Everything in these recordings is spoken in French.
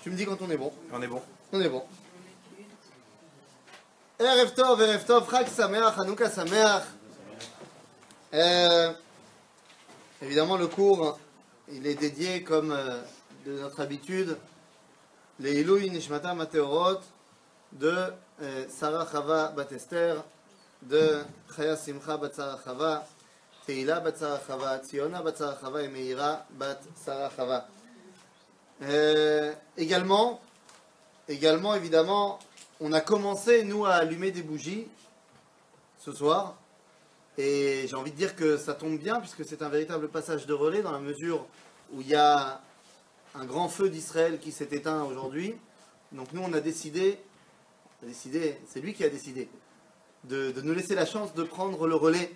Tu me dis quand on est bon. On est bon. On est bon. Erev Tov, Chag Sameach, Hanouka Sameach. Évidemment, le cours, il est dédié, comme de notre habitude, les Ilui Nishmata Mateorot de Sarah Chava Bat Esther, de Chaya Simcha Bat Sarah Chava, Teila Bat Sarah Chava, Tziona Bat Sarah Chava et Meira Bat Sarah Chava. Également, évidemment, on a commencé, nous, à allumer des bougies ce soir. Et j'ai envie de dire que ça tombe bien, puisque c'est un véritable passage de relais, dans la mesure où il y a un grand feu d'Israël qui s'est éteint aujourd'hui. Donc nous, on a décidé, c'est lui qui a décidé, de nous laisser la chance de prendre le relais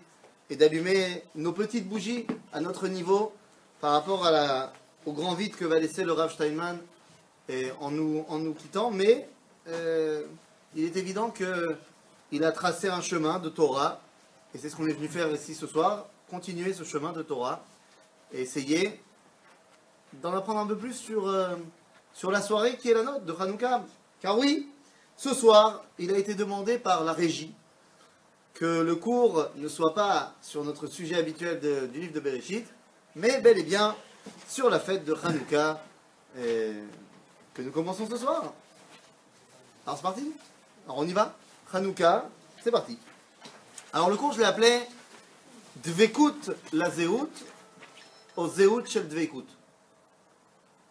et d'allumer nos petites bougies à notre niveau par rapport au grand vide que va laisser le Rav Steinman en nous quittant. Mais il est évident qu'il a tracé un chemin de Torah, et c'est ce qu'on est venu faire ici ce soir, continuer ce chemin de Torah et essayer d'en apprendre un peu plus sur la soirée qui est la nôtre de Hanouka. Car oui, ce soir, il a été demandé par la régie que le cours ne soit pas sur notre sujet habituel du livre de Bereshit, mais bel et bien sur la fête de Hanouka que nous commençons ce soir. Alors c'est parti. Alors on y va. Hanouka, c'est parti. Alors le cours, je l'ai appelé Dvekut la Zéout au Zéout shel Dvekut.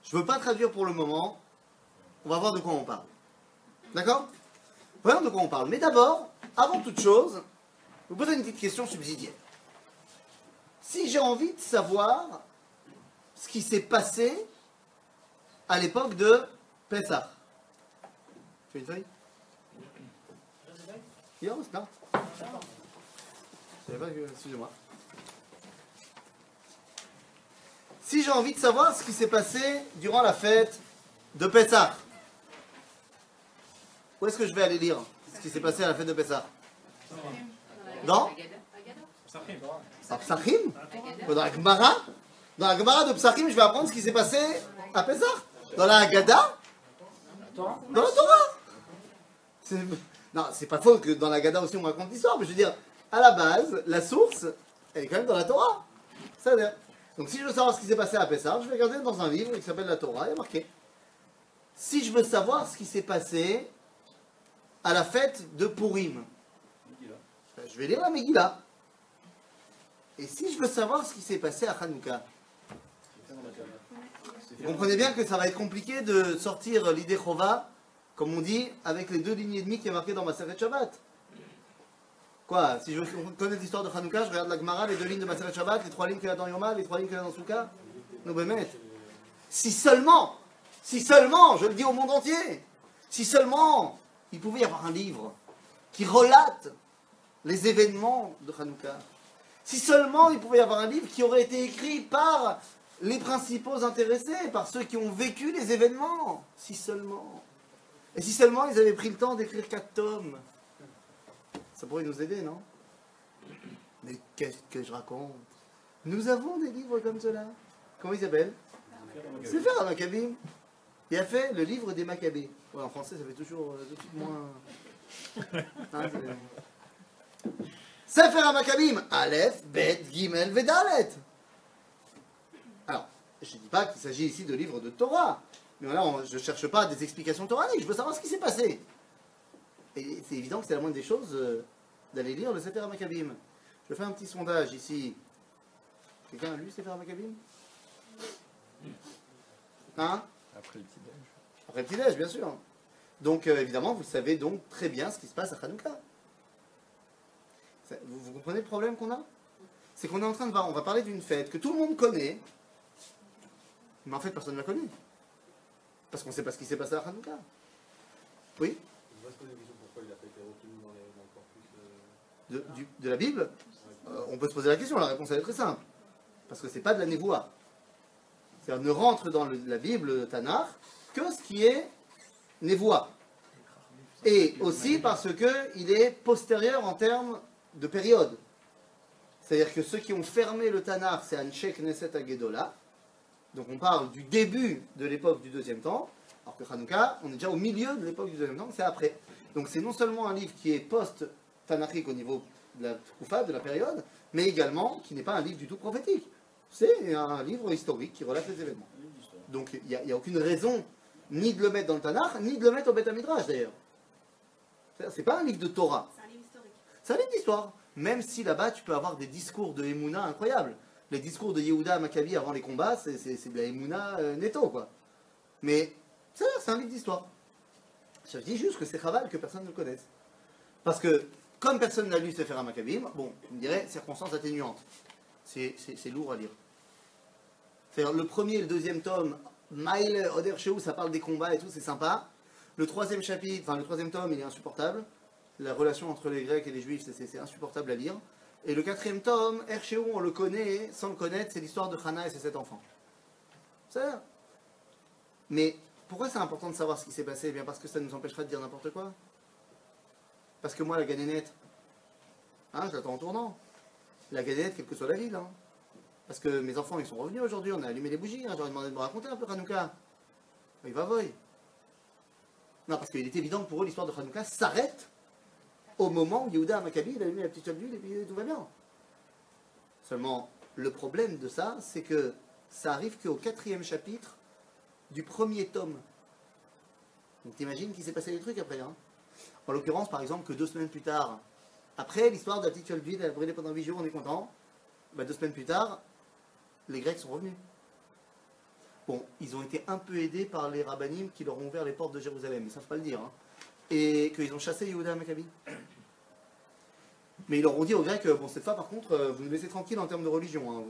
Je ne veux pas traduire pour le moment. On va voir de quoi on parle. D'accord? Voyons de quoi on parle. Mais d'abord, avant toute chose, je vous poser une petite question subsidiaire. Si j'ai envie de savoir ce qui s'est passé à l'époque de Pessah. Tu as une feuille? Ja, c'est klar. Excusez-moi. Si j'ai envie de savoir ce qui s'est passé durant la fête de Pessah, où est-ce que je vais aller lire ce qui s'est passé à la fête de Pessah? Dans Psachim? Dans la Gemara? Dans la Gemara de Psachim, je vais apprendre ce qui s'est passé à Pessah? Dans la Haggadah? Dans la Torah? Non, c'est pas faux que dans la Haggadah aussi on raconte l'histoire, mais je veux dire, à la base, la source, elle est quand même dans la Torah. C'est-à-dire. Donc si je veux savoir ce qui s'est passé à Pessah, je vais regarder dans un livre qui s'appelle la Torah, il y a marqué. Si je veux savoir ce qui s'est passé à la fête de Purim, je vais lire la Megillah. Et si je veux savoir ce qui s'est passé à Hanouka, vous comprenez bien que ça va être compliqué de sortir l'idée Chova, comme on dit, avec les 2 lignes et demie qui est marqué dans Maseret Shabbat. Quoi? Si je veux connaître l'histoire de Hanouka, je regarde la Gemara, les 2 lignes de Maseret Shabbat, les 3 lignes qu'il y a dans Yoma, les 3 lignes qu'il y a dans Souka. Nous bémet. Si seulement, je le dis au monde entier, si seulement il pouvait y avoir un livre qui relate les événements de Hanouka, si seulement il pouvait y avoir un livre qui aurait été écrit par les principaux intéressés, par ceux qui ont vécu les événements, si seulement. Et si seulement ils avaient pris le temps d'écrire 4 tomes, ça pourrait nous aider, non? Mais qu'est-ce que je raconte? Nous avons des livres comme cela. Comment ils s'appellent? Sefer HaMaccabim. Il a fait le livre des Maccabées. Ouais, en français, ça fait toujours tout de suite moins... Hein, Sefer HaMaccabim. Aleph, Bet, Gimel, Vedalet. Alors, je ne dis pas qu'il s'agit ici de livres de Torah. Mais voilà, je ne cherche pas des explications toraniques. Je veux savoir ce qui s'est passé. Et c'est évident que c'est la moindre des choses d'aller lire le Sefer HaMaccabim. Je fais un petit sondage ici. Quelqu'un a lu Sefer HaMaccabim? Hein? Après le petit-déj. Après le petit-déj, bien sûr. Donc, évidemment, vous savez donc très bien ce qui se passe à Hanouka. Vous comprenez le problème qu'on a? C'est qu'on est en train de voir, on va parler d'une fête que tout le monde connaît, mais en fait, personne ne la connaît. Parce qu'on ne sait pas ce qui s'est passé à Hanouka. Oui? On va se poser la question pourquoi il a pas été retenu dans le corpus De la Bible? On peut se poser la question, la réponse elle est très simple. Parce que c'est pas de la névoie. C'est-à-dire ne rentre dans la Bible, le Tanakh, que ce qui est névoie. Et aussi parce qu'il est postérieur en termes de période. C'est-à-dire que ceux qui ont fermé le Tanakh, c'est Anshe Knesset Hagedola. Donc on parle du début de l'époque du deuxième temps. Alors que Hanouka, on est déjà au milieu de l'époque du deuxième temple, c'est après. Donc c'est non seulement un livre qui est post-Tanachique au niveau de la Tkufa, de la période, mais également qui n'est pas un livre du tout prophétique. C'est un livre historique qui relate les événements. Donc il n'y a aucune raison ni de le mettre dans le Tanakh, ni de le mettre au Beth Midrash d'ailleurs. C'est pas un livre de Torah. C'est un livre historique. C'est un livre d'histoire. Même si là-bas tu peux avoir des discours de Emouna incroyables. Les discours de Yehuda Maccabi avant les combats, c'est de la Emouna netto quoi. Mais c'est un livre d'histoire. Je dis juste que c'est chaval que personne ne le connaisse. Parce que, comme personne n'a lu Sefer HaMaccabim, bon, on me dirait, circonstances atténuantes. C'est lourd à lire. C'est-à-dire, le premier et le deuxième tome, Maïl, Oder Shehu, ça parle des combats et tout, c'est sympa. Le troisième chapitre, enfin le troisième tome, il est insupportable. La relation entre les Grecs et les Juifs, c'est insupportable à lire. Et le quatrième tome, Shehu, on le connaît, sans le connaître, c'est l'histoire de Hannah et ses 7 enfants. C'est ça. Mais pourquoi c'est important de savoir ce qui s'est passé? Eh bien parce que ça nous empêchera de dire n'importe quoi. Parce que moi, la ganénette, hein, je l'attends en tournant. La ganénette, quelle que soit la ville. Hein. Parce que mes enfants, ils sont revenus aujourd'hui, on a allumé les bougies. Hein, j'aurais demandé de me raconter un peu Hanouka. Il va voy. Non, parce qu'il est évident que pour eux, l'histoire de Hanouka s'arrête au moment où Yehuda Maccabi, il a allumé la petite d'huile et puis tout va bien. Seulement, le problème de ça, c'est que ça arrive qu'au 4e chapitre du premier tome. Donc t'imagines qu'il s'est passé des trucs après. Hein. En l'occurrence, par exemple, que 2 semaines plus tard, après l'histoire de la petite fiole d'huile, elle a brûlé pendant 8 jours, on est content. Bah, 2 semaines plus tard, les Grecs sont revenus. Bon, ils ont été un peu aidés par les rabbinim qui leur ont ouvert les portes de Jérusalem, ils ne savent pas le dire. Hein. Et qu'ils ont chassé Yehuda Maccabi. Mais ils leur ont dit aux Grecs, bon cette fois par contre, vous nous laissez tranquille en termes de religion. Hein.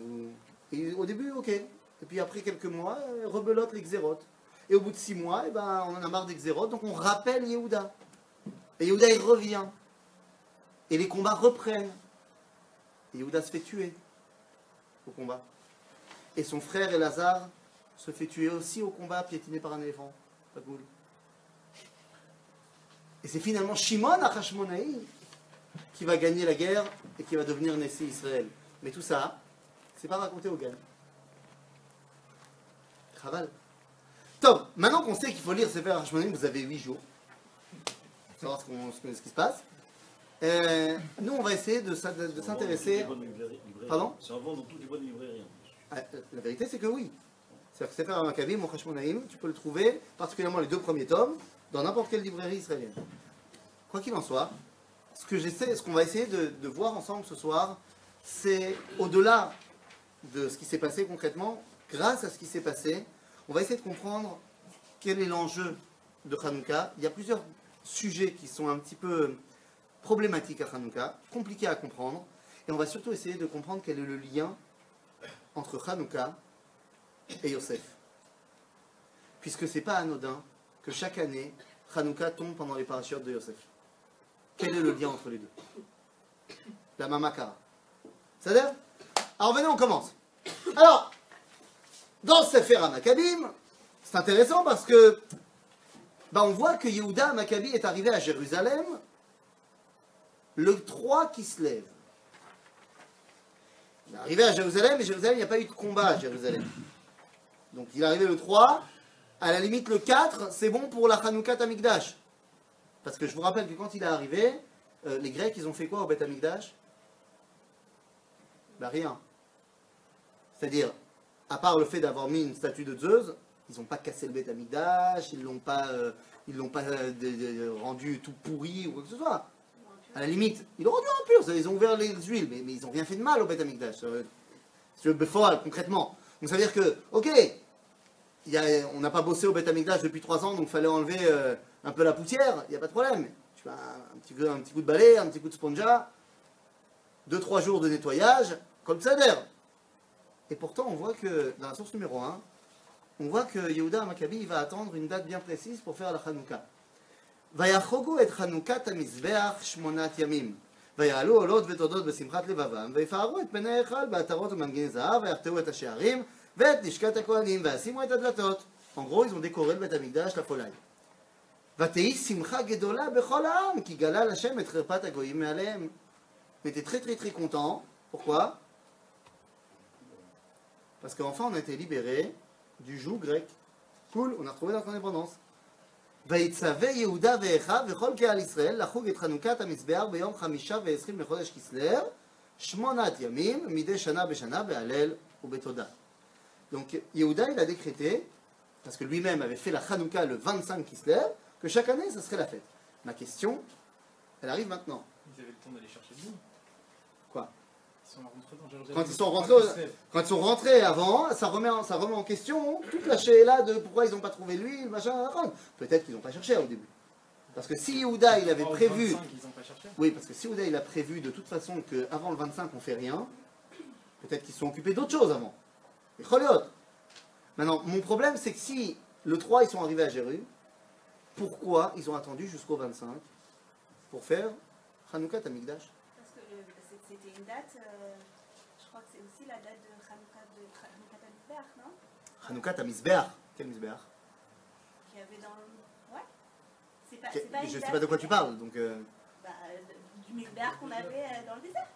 Et au début, ok. Et puis après quelques mois, rebelote les xérotes. Et au bout de 6 mois, eh ben, on en a marre des xérotes, donc on rappelle Yehuda. Et Yehuda il revient. Et les combats reprennent. Et Yehuda se fait tuer au combat. Et son frère Elazar se fait tuer aussi au combat, piétiné par un éléphant. Pas cool. Et c'est finalement Shimon Achashmonaï qui va gagner la guerre et qui va devenir Nessi Israël. Mais tout ça, c'est pas raconté au gars. Chaval. Top, maintenant qu'on sait qu'il faut lire Sefer Hashmonaïm, vous avez 8 jours pour savoir ce qui se passe. Nous, on va essayer de s'intéresser. Pardon? C'est un vent dans toutes les bonnes librairies. La vérité, c'est que oui. C'est-à-dire que Sefer HaMaccabim, mon Hashmonaïm, tu peux le trouver, particulièrement les 2 premiers tomes, dans n'importe quelle librairie israélienne. Quoi qu'il en soit, ce qu'on va essayer de voir ensemble ce soir, c'est au-delà de ce qui s'est passé concrètement, grâce à ce qui s'est passé, on va essayer de comprendre quel est l'enjeu de Hanouka. Il y a plusieurs sujets qui sont un petit peu problématiques à Hanouka, compliqués à comprendre, et on va surtout essayer de comprendre quel est le lien entre Hanouka et Yosef. Puisque c'est pas anodin que chaque année, Hanouka tombe pendant les parachutes de Yosef. Quel est le lien entre les deux? La Mamakara. C'est-à-dire? Alors venez, on commence. Alors, dans Sefer HaMaccabim, c'est intéressant parce que on voit que Yehuda Maccabi est arrivé à Jérusalem le 3 qui se lève. Il est arrivé à Jérusalem, et Jérusalem, il n'y a pas eu de combat à Jérusalem. Donc il est arrivé le 3, à la limite le 4, c'est bon pour la Hanoukat Amikdash. Parce que je vous rappelle que quand il est arrivé, les Grecs, ils ont fait quoi au Beth Amikdash? Rien. C'est-à-dire, à part le fait d'avoir mis une statue de Zeus, ils n'ont pas cassé le Beth Amikdash, ils l'ont pas rendu tout pourri ou quoi que ce soit. À la limite, ils l'ont rendu impur, ils ont ouvert les huiles, mais ils n'ont rien fait de mal au Beth Amikdash. C'est le Befoal, concrètement. Donc ça veut dire que, ok, on n'a pas bossé au Beth Amikdash depuis 3 ans, donc il fallait enlever un peu la poussière, il n'y a pas de problème. Tu fais un petit coup de balai, un petit coup de sponja, 2-3 jours de nettoyage, comme ça d'air. Et pourtant, on voit que, dans la source numéro 1, on voit que Yehuda Maccabi va attendre une date bien précise pour faire la Hanouka. ויחוגו את חנוכת המזבח 8 ימים. ויעלו עולות ותודות בשמחת לבבם, ויפארו את פני ההיכל בעטרות ומנגיני זהב, ויחטאו את השערים, ואת לשכת הכהנים, וישימו את הדלתות. En gros, ils ont décoré le Beth Amikdash, la folie. ותהי שמחה גדולה בכל העם, כי גלל השם את חרפת הגויים מעליהם. On était très très très contents. Pourquoi? Parce qu'enfin on a été libérés du joug grec. Cool, on a retrouvé notre indépendance. ויצווה יהודה ואחיו וכל קהל ישראל לחוג את חנוכת המזבח ביום 25 לחודש כסלו 8 ימים מדי שנה בשנה בהלל ובתודה. Donc Yehuda il a décrété, parce que lui-même avait fait la Hanouka le 25 Kislev, que chaque année ça serait la fête. Ma question, elle arrive maintenant. Ils avaient le temps d'aller chercher le bout. Quoi? Ils sont rentrés dans Jérusalem. Quand ils sont rentrés avant, ça remet en question toute la chéla de pourquoi ils n'ont pas trouvé l'huile, machin. Peut-être qu'ils n'ont pas cherché au début. Parce que si Yehuda il avait prévu. 25, ils ont pas cherché. Oui, parce que si Yehuda il a prévu de toute façon qu'avant le 25 on fait rien, peut-être qu'ils se sont occupés d'autres choses avant. Et Choliot. Maintenant, mon problème c'est que si le 3 ils sont arrivés à Jéru, pourquoi ils ont attendu jusqu'au 25 pour faire Hanouka Tamikdash? Parce que c'était une date, je crois que c'est aussi la date de Hanouka Tamizbeach, non? Hanouka Tamizbeach. Quel Mizbeach? Qu'il y avait dans le... Ouais. C'est pas Je une sais date, pas de quoi tu parles, donc... Bah, du Mizbeach qu'on avait dans le désert.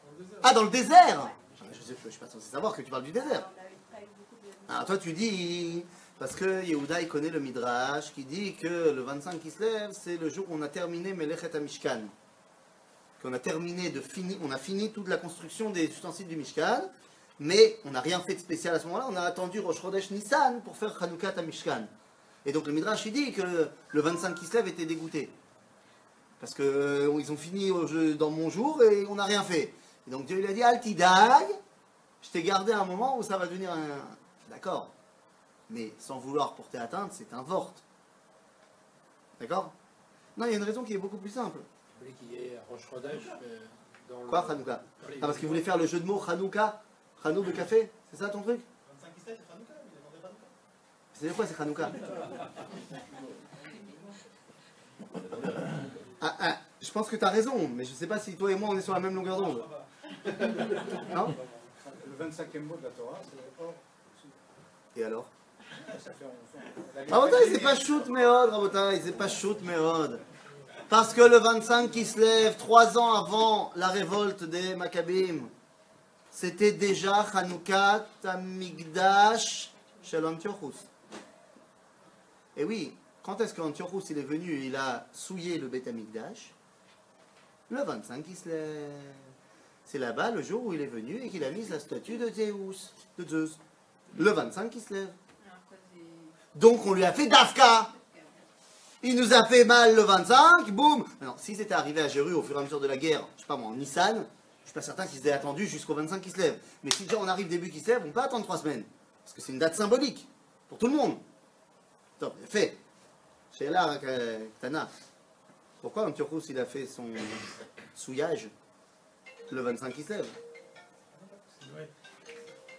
Ah, dans le désert Ouais. Je suis pas censé savoir que tu parles du désert. On n'avait pas eu beaucoup de... Alors toi tu dis, parce que Yehuda il connaît le Midrash qui dit que le 25 Kislev c'est le jour où on a terminé Melechet HaMishkan. Qu'on a terminé on a fini toute la construction des ustensiles du Mishkan, mais on n'a rien fait de spécial à ce moment-là, on a attendu Rosh Chodesh Nissan pour faire Hanouka HaMishkan. Et donc le Midrash il dit que le 25 Kislev était dégoûté. Parce que ils ont fini dans mon jour et on n'a rien fait. Et donc Dieu il a dit Altidag, je t'ai gardé un moment où ça va devenir un... D'accord, mais sans vouloir porter atteinte, c'est un vort. D'accord? Non, il y a une raison qui est beaucoup plus simple. Vous voulez qu'il y ait Rosh Chodesh dans Quoi, le... Hanouka? Ah, parce qu'il voulait faire le jeu de mots Hanouka, Hanou de café, c'est ça ton truc? 25 Kislev, c'est Hanouka, il a demandé Hanouka. C'est quoi, c'est Hanouka? Je pense que tu as raison, mais je sais pas si toi et moi on est sur la même longueur d'onde. Non? Le 25e mot de la Torah, c'est or. Et alors? Ça fait Rabotai, c'est pas shoot méod, Rabotai, c'est pas shoot méod. Parce que le 25 qui se lève 3 ans avant la révolte des Maccabim, c'était déjà Hanouka Tamikdash chez Antiochus. Et oui, quand est-ce qu'Antiochus il est venu et il a souillé le Beth Amikdash? Le 25 qui se lève. C'est là-bas le jour où il est venu et qu'il a mis la statue de Zeus. Le 25 qui se lève. Donc on lui a fait Dafka. Il nous a fait mal le 25, boum. Maintenant, si c'était arrivé à Jéru au fur et à mesure de la guerre, je sais pas moi, en Nissan, je suis pas certain qu'ils aient attendu jusqu'au 25 qui se lève. Mais si déjà on arrive début qui se lève, on peut attendre 3 semaines. Parce que c'est une date symbolique pour tout le monde. Top, fait. Chez là, Tana. Pourquoi Antiochus il a fait son souillage le 25 qui se lève?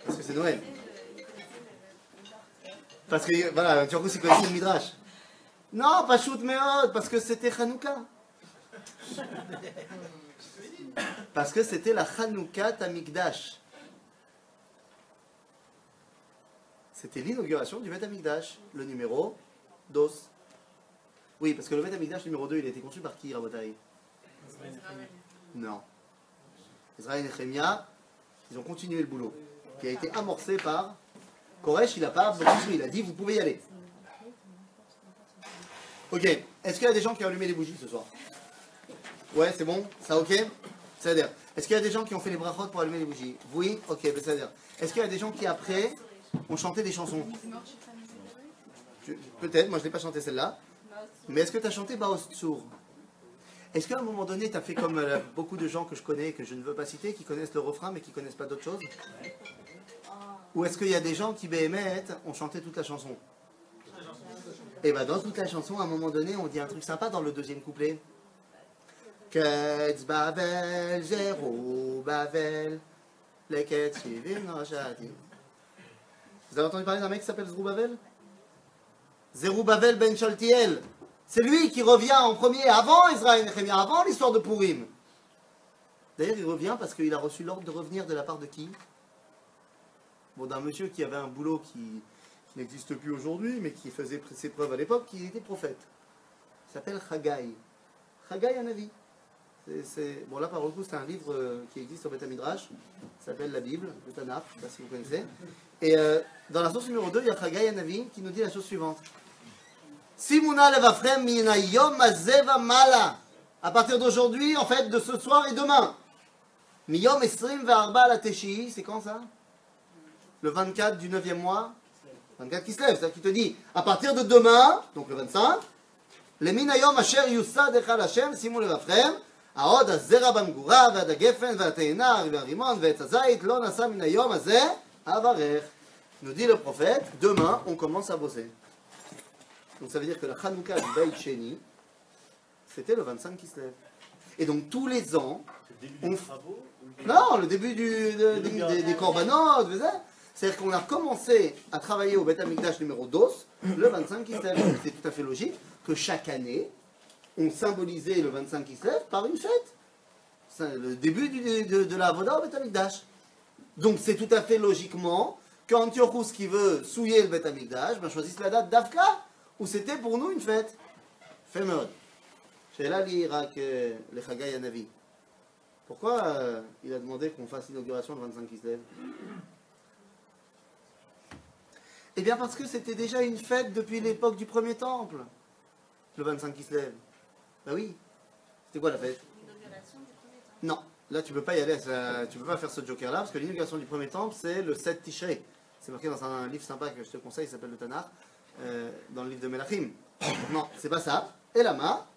Parce que c'est Noël. Parce que, voilà, Antiochus il connaissait le Midrash. Non, pas shoot meod, parce que c'était Hanouka. Parce que c'était la Hanouka Tamikdash. C'était l'inauguration du Beth Amikdash, le numéro 2. Oui, parce que le Beth Amikdash numéro 2, il a été conçu par qui, Rabotai? Non. Israël et Nehemia, ils ont continué le boulot, qui a été amorcé par Koresh, il a pas construit, il a dit vous pouvez y aller. Ok, est-ce qu'il y a des gens qui ont allumé les bougies ce soir? Ouais, c'est bon? Ça ok? C'est-à-dire, est-ce qu'il y a des gens qui ont fait les brachot pour allumer les bougies? Oui? Ok, c'est-à-dire, est-ce qu'il y a des gens qui après ont chanté des chansons? Peut-être, moi je n'ai pas chanté celle-là. Mais est-ce que tu as chanté Baos Tsour? Est-ce qu'à un moment donné, tu as fait comme beaucoup de gens que je connais, que je ne veux pas citer, qui connaissent le refrain mais qui ne connaissent pas d'autre chose? Ou est-ce qu'il y a des gens qui, Béhémet, ont chanté toute la chanson? Et bien dans toute la chanson, à un moment donné, on dit un truc sympa dans le deuxième couplet. Ketz Bavel, Zéro Bavel, les Ketz Shivim Noshadi. Vous avez entendu parler d'un mec qui s'appelle Zerubbabel? Zerubbabel ben Shaltiel. C'est lui qui revient en premier, avant Israël et Nehemia, avant l'histoire de Purim. D'ailleurs, il revient parce qu'il a reçu l'ordre de revenir de la part de qui? Bon, d'un monsieur qui avait un boulot qui n'existe plus aujourd'hui, mais qui faisait ses preuves à l'époque, qui était prophète. Il s'appelle Chagai. Chagai Hanavi. Bon, là, par le coup, c'est un livre qui existe au Beth Midrash. Ça s'appelle la Bible, le Tanakh, je ne sais pas si vous connaissez. Et dans la source numéro 2, il y a Chagai Hanavi qui nous dit la chose suivante. Simuna levafrem mina yom azeva mala. À partir d'aujourd'hui, en fait, de ce soir et demain. Miyom esrim ve'arba la teshi, c'est quand ça? Le 24 du 9e mois. 24 qui se lève, c'est-à-dire qui te dit, à partir de demain, donc le 25, le minayom asher yusad echal Hashem, simu levafrem, העוד הזרע במגורה, ועד הגפן, והתאנה, והרימון, ועץ הזית, לא נשא מן היום הזה, אברך. Nous dit le prophète, demain, on commence à bosser. Donc ça veut dire que la Hanouka du Beit Sheni, c'était le 25 qui se lève. Et donc tous les ans, on... Non, le début des corbanotes, c'est-à-dire qu'on a commencé à travailler au Beit HaMikdash numéro 2, le 25 qui se lève. C'est tout à fait logique que chaque année, on symbolisait le 25 qui se lève par une fête. C'est le début de la Avoda au Beit HaMikdash. Donc c'est tout à fait logiquement qu'Antiochus qui veut souiller le Beit HaMikdash, ben choisisse la date d'Avka, où c'était pour nous une fête. Fait mode. Sheila li rak le Chagai Hanavi. Pourquoi il a demandé qu'on fasse l'inauguration le 25 qui se lève? Eh bien parce que c'était déjà une fête depuis l'époque du premier temple. Le 25 qui se lève. Ben oui. C'était quoi la fête? L'inauguration du premier temple. Non. Là, tu peux pas y aller, tu peux pas faire ce joker-là, parce que l'inauguration du premier temple, c'est le 7 Tishrei. C'est marqué dans un livre sympa que je te conseille, il s'appelle le Tanakh, dans le livre de Melachim. Non, c'est pas ça. Et Lama,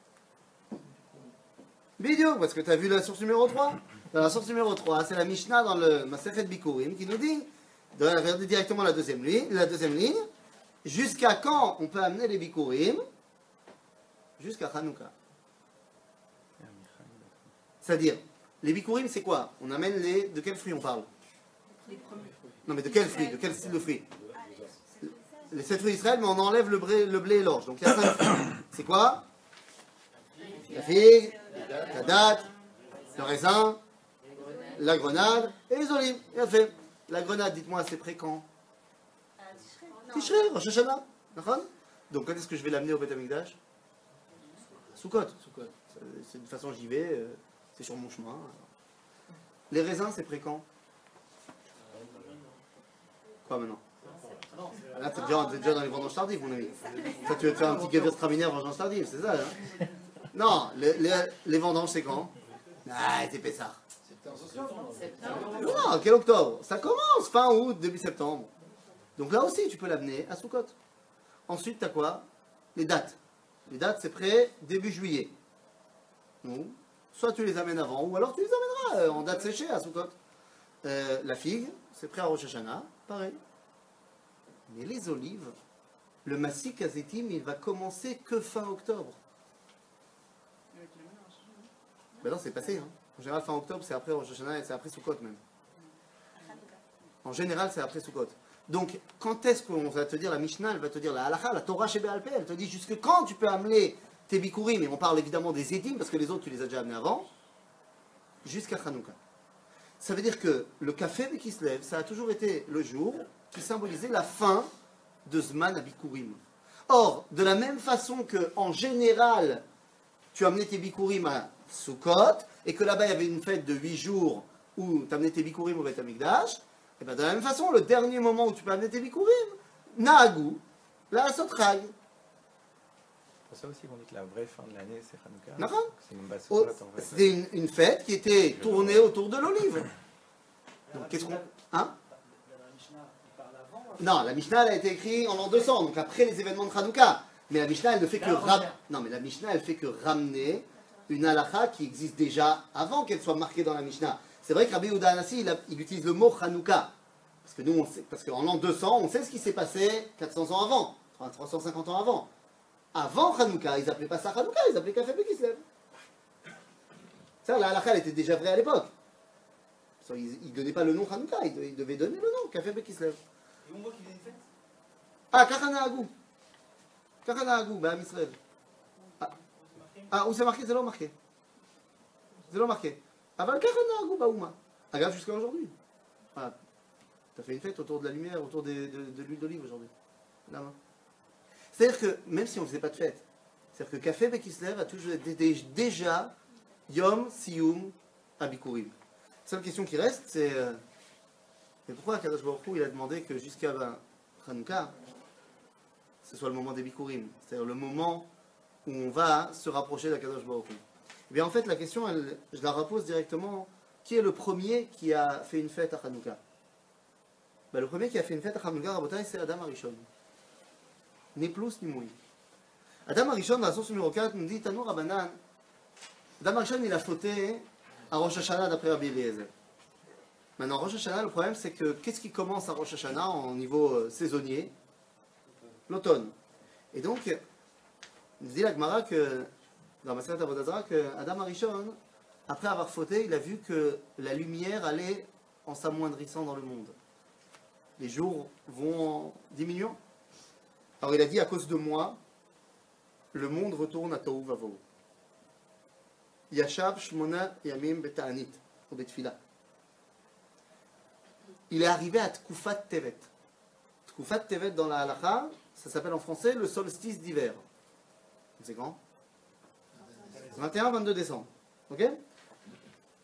Bidio, parce que tu as vu la source numéro 3. Dans la source numéro 3, c'est la Mishnah dans le Masechet Bikurim qui nous dit, de regarder directement la deuxième ligne, jusqu'à quand on peut amener les Bikurim? Jusqu'à Hanouka. C'est-à-dire, les bikurim, c'est quoi? On amène les... De quels fruits on parle? Les premiers. Non, mais de quels fruits? De quel style de fruits? Les 7 fruits d'Israël, mais on enlève le blé et l'orge. Donc il y a 5 fruits. C'est quoi? La figue, la date, le raisin, la grenade et les olives. Bien fait. La grenade, dites-moi, c'est près quand? Tishrei, Rosh Hashanah. Donc quand est-ce que je vais l'amener au Beit HaMikdash? Soukot. C'est de toute façon, j'y vais. C'est sur mon chemin. Les raisins, c'est près quand? Quoi maintenant? Là, t'es déjà dans les vendanges tardives, mon ami. Ça, tu veux te faire un petit Gewürztraminer vendange tardive, c'est ça, hein? Non, les vendanges, c'est quand? Ah, t'es pétard. Non, quel octobre? Ça commence fin août, début septembre. Donc là aussi, tu peux l'amener à Soukot. Ensuite, t'as quoi? Les dates. Les dates, c'est près début juillet. Donc, soit tu les amènes avant, ou alors tu les amèneras en date séchée à Soukot. La figue, c'est prêt à Rosh Hashanah, pareil. Mais les olives, le Masik Azetim, il va commencer que fin octobre. Ben non, c'est passé. Hein. En général, fin octobre, c'est après Rosh Hashanah et c'est après Soukot même. En général, c'est après Soukot. Donc, quand est-ce qu'on va te dire, la Mishnah, elle va te dire, la Halacha, la Torah chez Béalpé, elle te dit jusque quand tu peux amener tes bikurim, et on parle évidemment des édim, parce que les autres, tu les as déjà amenés avant, jusqu'à Hanouka. Ça veut dire que le café qui se lève, ça a toujours été le jour qui symbolisait la fin de Zman à bikurim. Or, de la même façon que, en général, tu amenais tes bikurim à Sukkot, et que là-bas, il y avait une fête de 8 jours où tu amenais tes bikurim au Beit HaMikdash, et bien de la même façon, le dernier moment où tu peux amener tes bikurim, Nahagou, la Sotrag. C'est pour ça aussi qu'on dit que la vraie fin de l'année, c'est Hanouka. D'accord. C'est une basse en fait. C'était une fête qui était tournée autour de l'olive. Donc qu'est-ce qu'on... Hein? Non, la Mishnah elle a été écrite en l'an 200, donc après les événements de Hanouka. Mais la Mishnah elle ne fait que non, mais la Mishnah elle fait que ramener une halakha qui existe déjà avant qu'elle soit marquée dans la Mishnah. C'est vrai que Rabbi Yehuda Hanassi il utilise le mot Hanouka parce que nous on sait, parce qu'en l'an 200 on sait ce qui s'est passé 400 ans avant, 350 ans avant. Avant Hanouka, ils n'appelaient pas ça Hanouka, ils appelaient Café Bekislev. Ça, la halakha elle était déjà vraie à l'époque. Ils ne donnaient pas le nom Hanouka, ils devaient donner le nom Café Bekislev. Et on voit qu'il y a une fête. Ah, Kachanahagou. Kachanahagou, Ba'am Israël. Ah, où c'est marqué? C'est là marqué. C'est là marqué. Aval Kachanahagou, Ba'ouma. Regarde jusqu'à aujourd'hui. Ah, t'as fait une fête autour de la lumière, autour de l'huile d'olive aujourd'hui. Là-bas. C'est-à-dire que, même si on ne faisait pas de fête, c'est-à-dire que Café Bekislev a toujours été déjà Yom Siyum Abikurim. La seule question qui reste, c'est mais pourquoi Kadosh Baruch Hu, il a demandé que jusqu'à Hanouka, ce soit le moment des Bikurim, c'est-à-dire le moment où on va se rapprocher d'Akadosh Baruch Hu. Eh bien en fait la question, je la repose directement, qui est le premier qui a fait une fête à Hanouka? Ben, le premier qui a fait une fête à Hanouka, Rabotai, c'est Adam Arishon. Ni plus ni moins. Adam Arishon, dans la source numéro 4, nous dit Tanu Rabbanan. Adam Arishon, il a fauté à Rosh Hashanah d'après Rabbi Eliezer. Maintenant, Rosh Hashanah, le problème, c'est que qu'est-ce qui commence à Rosh Hashanah en niveau saisonnier? L'automne. Et donc, il dit la Gemara que, dans Maseret Avodah Zarah, que Adam Arishon, après avoir fauté, il a vu que la lumière allait en s'amoindrissant dans le monde. Les jours vont en diminuant. Alors il a dit, à cause de moi, le monde retourne à Tohu Vavohu. Yashav Shmona Yamim Beta'anit, au Betfila. Il est arrivé à Tkufat Tevet. Tkufat Tevet dans la Halacha, ça s'appelle en français le solstice d'hiver. C'est quand? 21-22 décembre. Ok?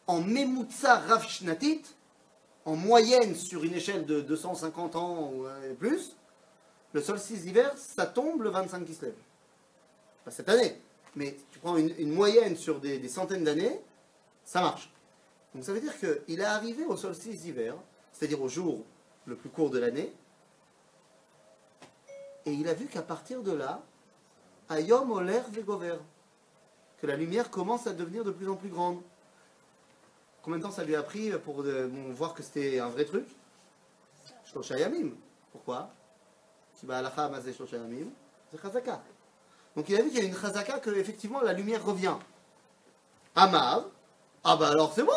En Memutsa Rav Shnatit, en moyenne sur une échelle de 250 ans ou plus, le solstice d'hiver, ça tombe le 25 qui se lève. Pas cette année, mais tu prends une moyenne sur des centaines d'années, ça marche. Donc ça veut dire qu'il est arrivé au solstice d'hiver, c'est-à-dire au jour le plus court de l'année, et il a vu qu'à partir de là, Ayom Oler Vegover, que la lumière commence à devenir de plus en plus grande. Combien de temps ça lui a pris pour voir que c'était un vrai truc? Shlosha Yamim. Pourquoi? Shlosha Yamim, c'est Chazaka. Donc il a vu qu'il y a une Chazaka, que effectivement la lumière revient. Amav, ah bah alors c'est bon,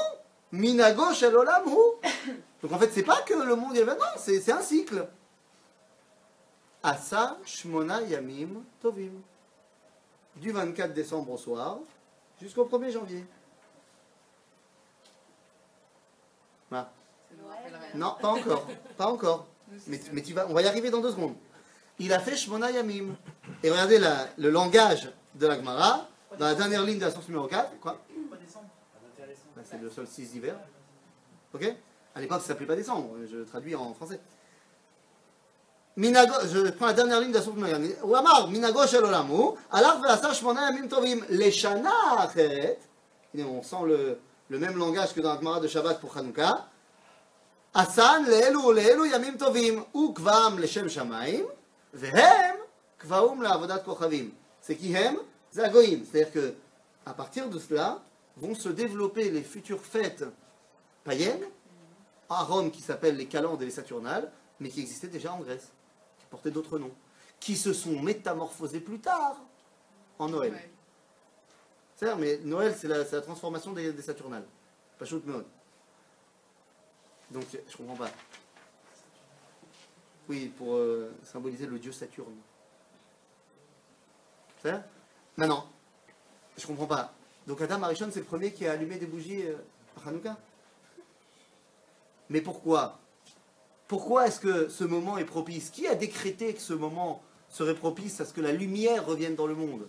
Minago Shel Olam Hu. Donc en fait c'est pas que le monde est maintenant, c'est un cycle. Asa Shmona Yamim Tovim. Du 24 décembre au soir jusqu'au 1er janvier. Voilà. Non, pas encore. Pas encore. Mais on va y arriver dans 2 secondes. Il a fait Shmona Yamim. Et regardez le langage de la Gemara, dans la dernière ligne de la source numéro 4. Quoi? C'est le solstice d'hiver. Ok? À l'époque, ça ne s'appelait pas décembre. Je traduis en français. Je prends la dernière ligne de la source numéro 4. Ou Amar, Minago Shel Olamu, Alach ve'asa Shmona Yamim Tovim, Leshana Acheret. On sent le même langage que dans la Gemara de Shabbat pour Hanouka. Asan le'elu yamim tovim, ou kvam leshem shamayim, vehem kvaum la'avodat kochavim. C'est qui hem? C'est Agoïm. C'est-à-dire que à partir de cela vont se développer les futures fêtes païennes à Rome qui s'appellent les calendes et les saturnales, mais qui existaient déjà en Grèce, qui portaient d'autres noms, qui se sont métamorphosés plus tard en Noël. C'est-à-dire, mais Noël, c'est la transformation des saturnales. Pas chaud de mode. Donc, je comprends pas. Oui, pour symboliser le dieu Saturne. C'est ça? Maintenant, je comprends pas. Donc, Adam Arishon, c'est le premier qui a allumé des bougies à Hanouka. Mais pourquoi? Pourquoi est-ce que ce moment est propice? Qui a décrété que ce moment serait propice à ce que la lumière revienne dans le monde?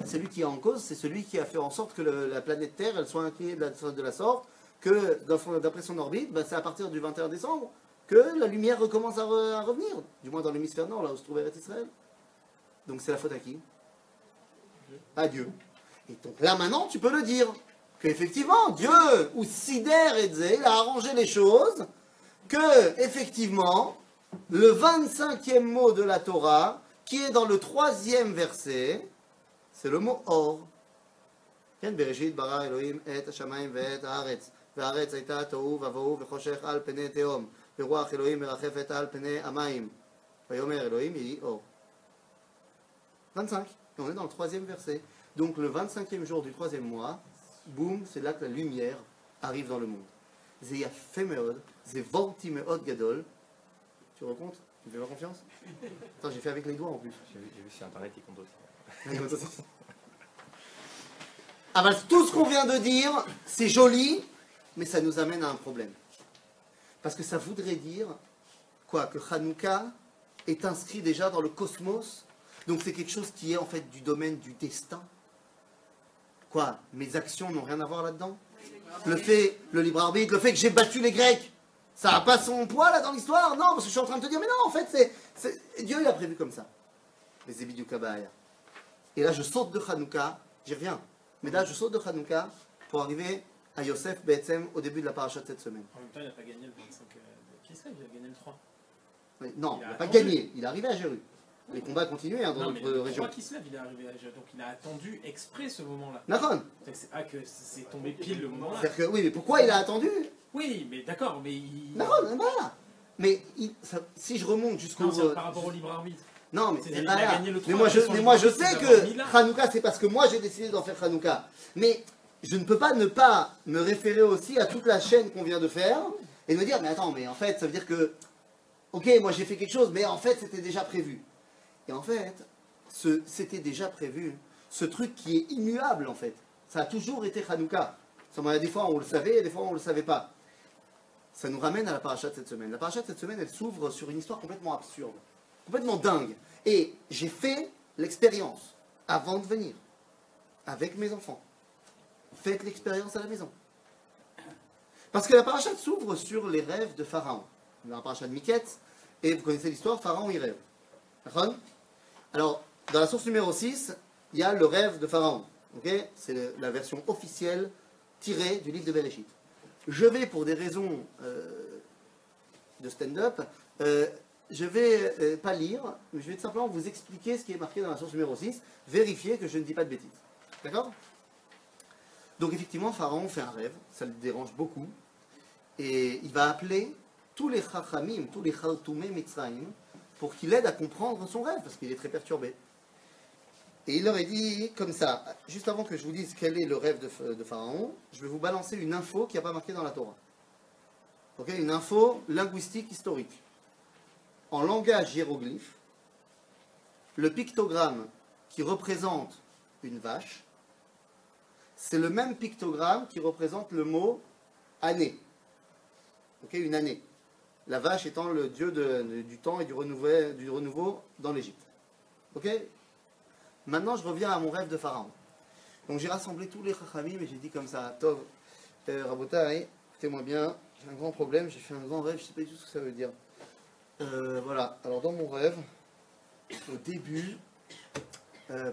Celui qui est en cause, c'est celui qui a fait en sorte que la planète Terre elle soit inclinée de la sorte, que d'après son orbite, c'est à partir du 21 décembre que la lumière recommence à revenir, du moins dans l'hémisphère nord, là où se trouvait Israël. Donc c'est la faute à qui? À Dieu. Et donc là maintenant, tu peux le dire, qu'effectivement, Dieu, ou Sider et Zé, il a arrangé les choses, que, effectivement, le 25e mot de la Torah, qui est dans le 3e verset, c'est le mot or. Bereshit bara Elohim et hashamayim ve'et haaretz, ve'haaretz hayta tohu vavohu ve'choshech al penei tehom, ve'ruach Elohim merachefet al penei hamayim, vayomer Elohim yehi or. 25. Et on est dans le 3e verset. Donc le 25e jour du 3e mois, boum, c'est là que la lumière arrive dans le monde. C'est yafé meod, c'est vorti meod gadol. Tu recomptes? Tu me fais pas confiance? Attends, j'ai fait avec les doigts en plus. J'ai vu sur internet, ils comptent aussi. Ah ben, tout ce qu'on vient de dire, c'est joli, mais ça nous amène à un problème. Parce que ça voudrait dire, quoi, que Hanouka est inscrit déjà dans le cosmos, donc c'est quelque chose qui est en fait du domaine du destin. Quoi, mes actions n'ont rien à voir là-dedans? Le libre arbitre, le fait que j'ai battu les Grecs, ça n'a pas son poids là dans l'histoire? Non, parce que je suis en train de te dire, mais non, en fait, Dieu il a prévu comme ça. les Zébidiou Kabaya. Et là, je saute de Hanouka, j'y reviens. Mais là, je saute de Hanouka pour arriver à Yosef Be'etzem au début de la paracha de cette semaine. En même temps, il n'a pas gagné le 25 de Kislev, il a gagné le 3. Non, il Il a n'a pas attendu. gagné. Il est arrivé à Jéru. Les combats continuaient dans Non, mais d'autres le régions. 3 Kislev, il est arrivé à Jérusalem, donc il a attendu exprès ce moment-là. Nahon. C'est pas que c'est tombé pile le moment-là. C'est-à-dire que, oui, mais pourquoi il a attendu? Oui, mais d'accord, mais il... Nahon, voilà. Mais si je remonte jusqu'au... Non, c'est par rapport au libre arbitre. Non, mais C'est-à-dire, c'est il pas a là. gagné le Mais 3, moi, son mais moi, je but, c'est sais d'avoir mis que là. Hanouka, c'est parce que moi, j'ai décidé d'en faire Hanouka. Mais je ne peux pas ne pas me référer aussi à toute la chaîne qu'on vient de faire et me dire, mais attends, mais en fait, ça veut dire que, ok, moi j'ai fait quelque chose, mais en fait, c'était déjà prévu. Et en fait, c'était déjà prévu. Ce truc qui est immuable, en fait. Ça a toujours été Hanouka. Des fois, on le savait, et des fois, on ne le savait pas. Ça nous ramène à la paracha de cette semaine. La paracha de cette semaine, elle s'ouvre sur une histoire complètement absurde, complètement dingue. Et j'ai fait l'expérience avant de venir, avec mes enfants. Faites l'expérience à la maison. Parce que la paracha s'ouvre sur les rêves de Pharaon. Dans la paracha de Miquette, et vous connaissez l'histoire, Pharaon y rêve. D'accord ? Alors, dans la source numéro 6, il y a le rêve de Pharaon. Okay ? C'est la version officielle tirée du livre de Bereshit. Je vais, pour des raisons de stand-up, je vais pas lire, mais je vais tout simplement vous expliquer ce qui est marqué dans la source numéro 6, vérifier que je ne dis pas de bêtises. D'accord ? Donc effectivement, Pharaon fait un rêve, ça le dérange beaucoup, et il va appeler tous les chachamim, tous les chaltoumé Mitzrayim, pour qu'il aide à comprendre son rêve, parce qu'il est très perturbé. Et il leur a dit comme ça, juste avant que je vous dise quel est le rêve de Pharaon, je vais vous balancer une info qui n'est pas marquée dans la Torah. Okay, une info linguistique historique. En langage hiéroglyphe, le pictogramme qui représente une vache, c'est le même pictogramme qui représente le mot année. Okay, une année. La vache étant le dieu du temps et du renouveau dans l'Égypte. Ok ? Maintenant, je reviens à mon rêve de Pharaon. Donc, j'ai rassemblé tous les chachamim et j'ai dit comme ça, Tov, Rabotai, écoutez-moi bien, j'ai un grand problème, j'ai fait un grand rêve, je ne sais pas du tout ce que ça veut dire. Voilà, alors dans mon rêve, au début,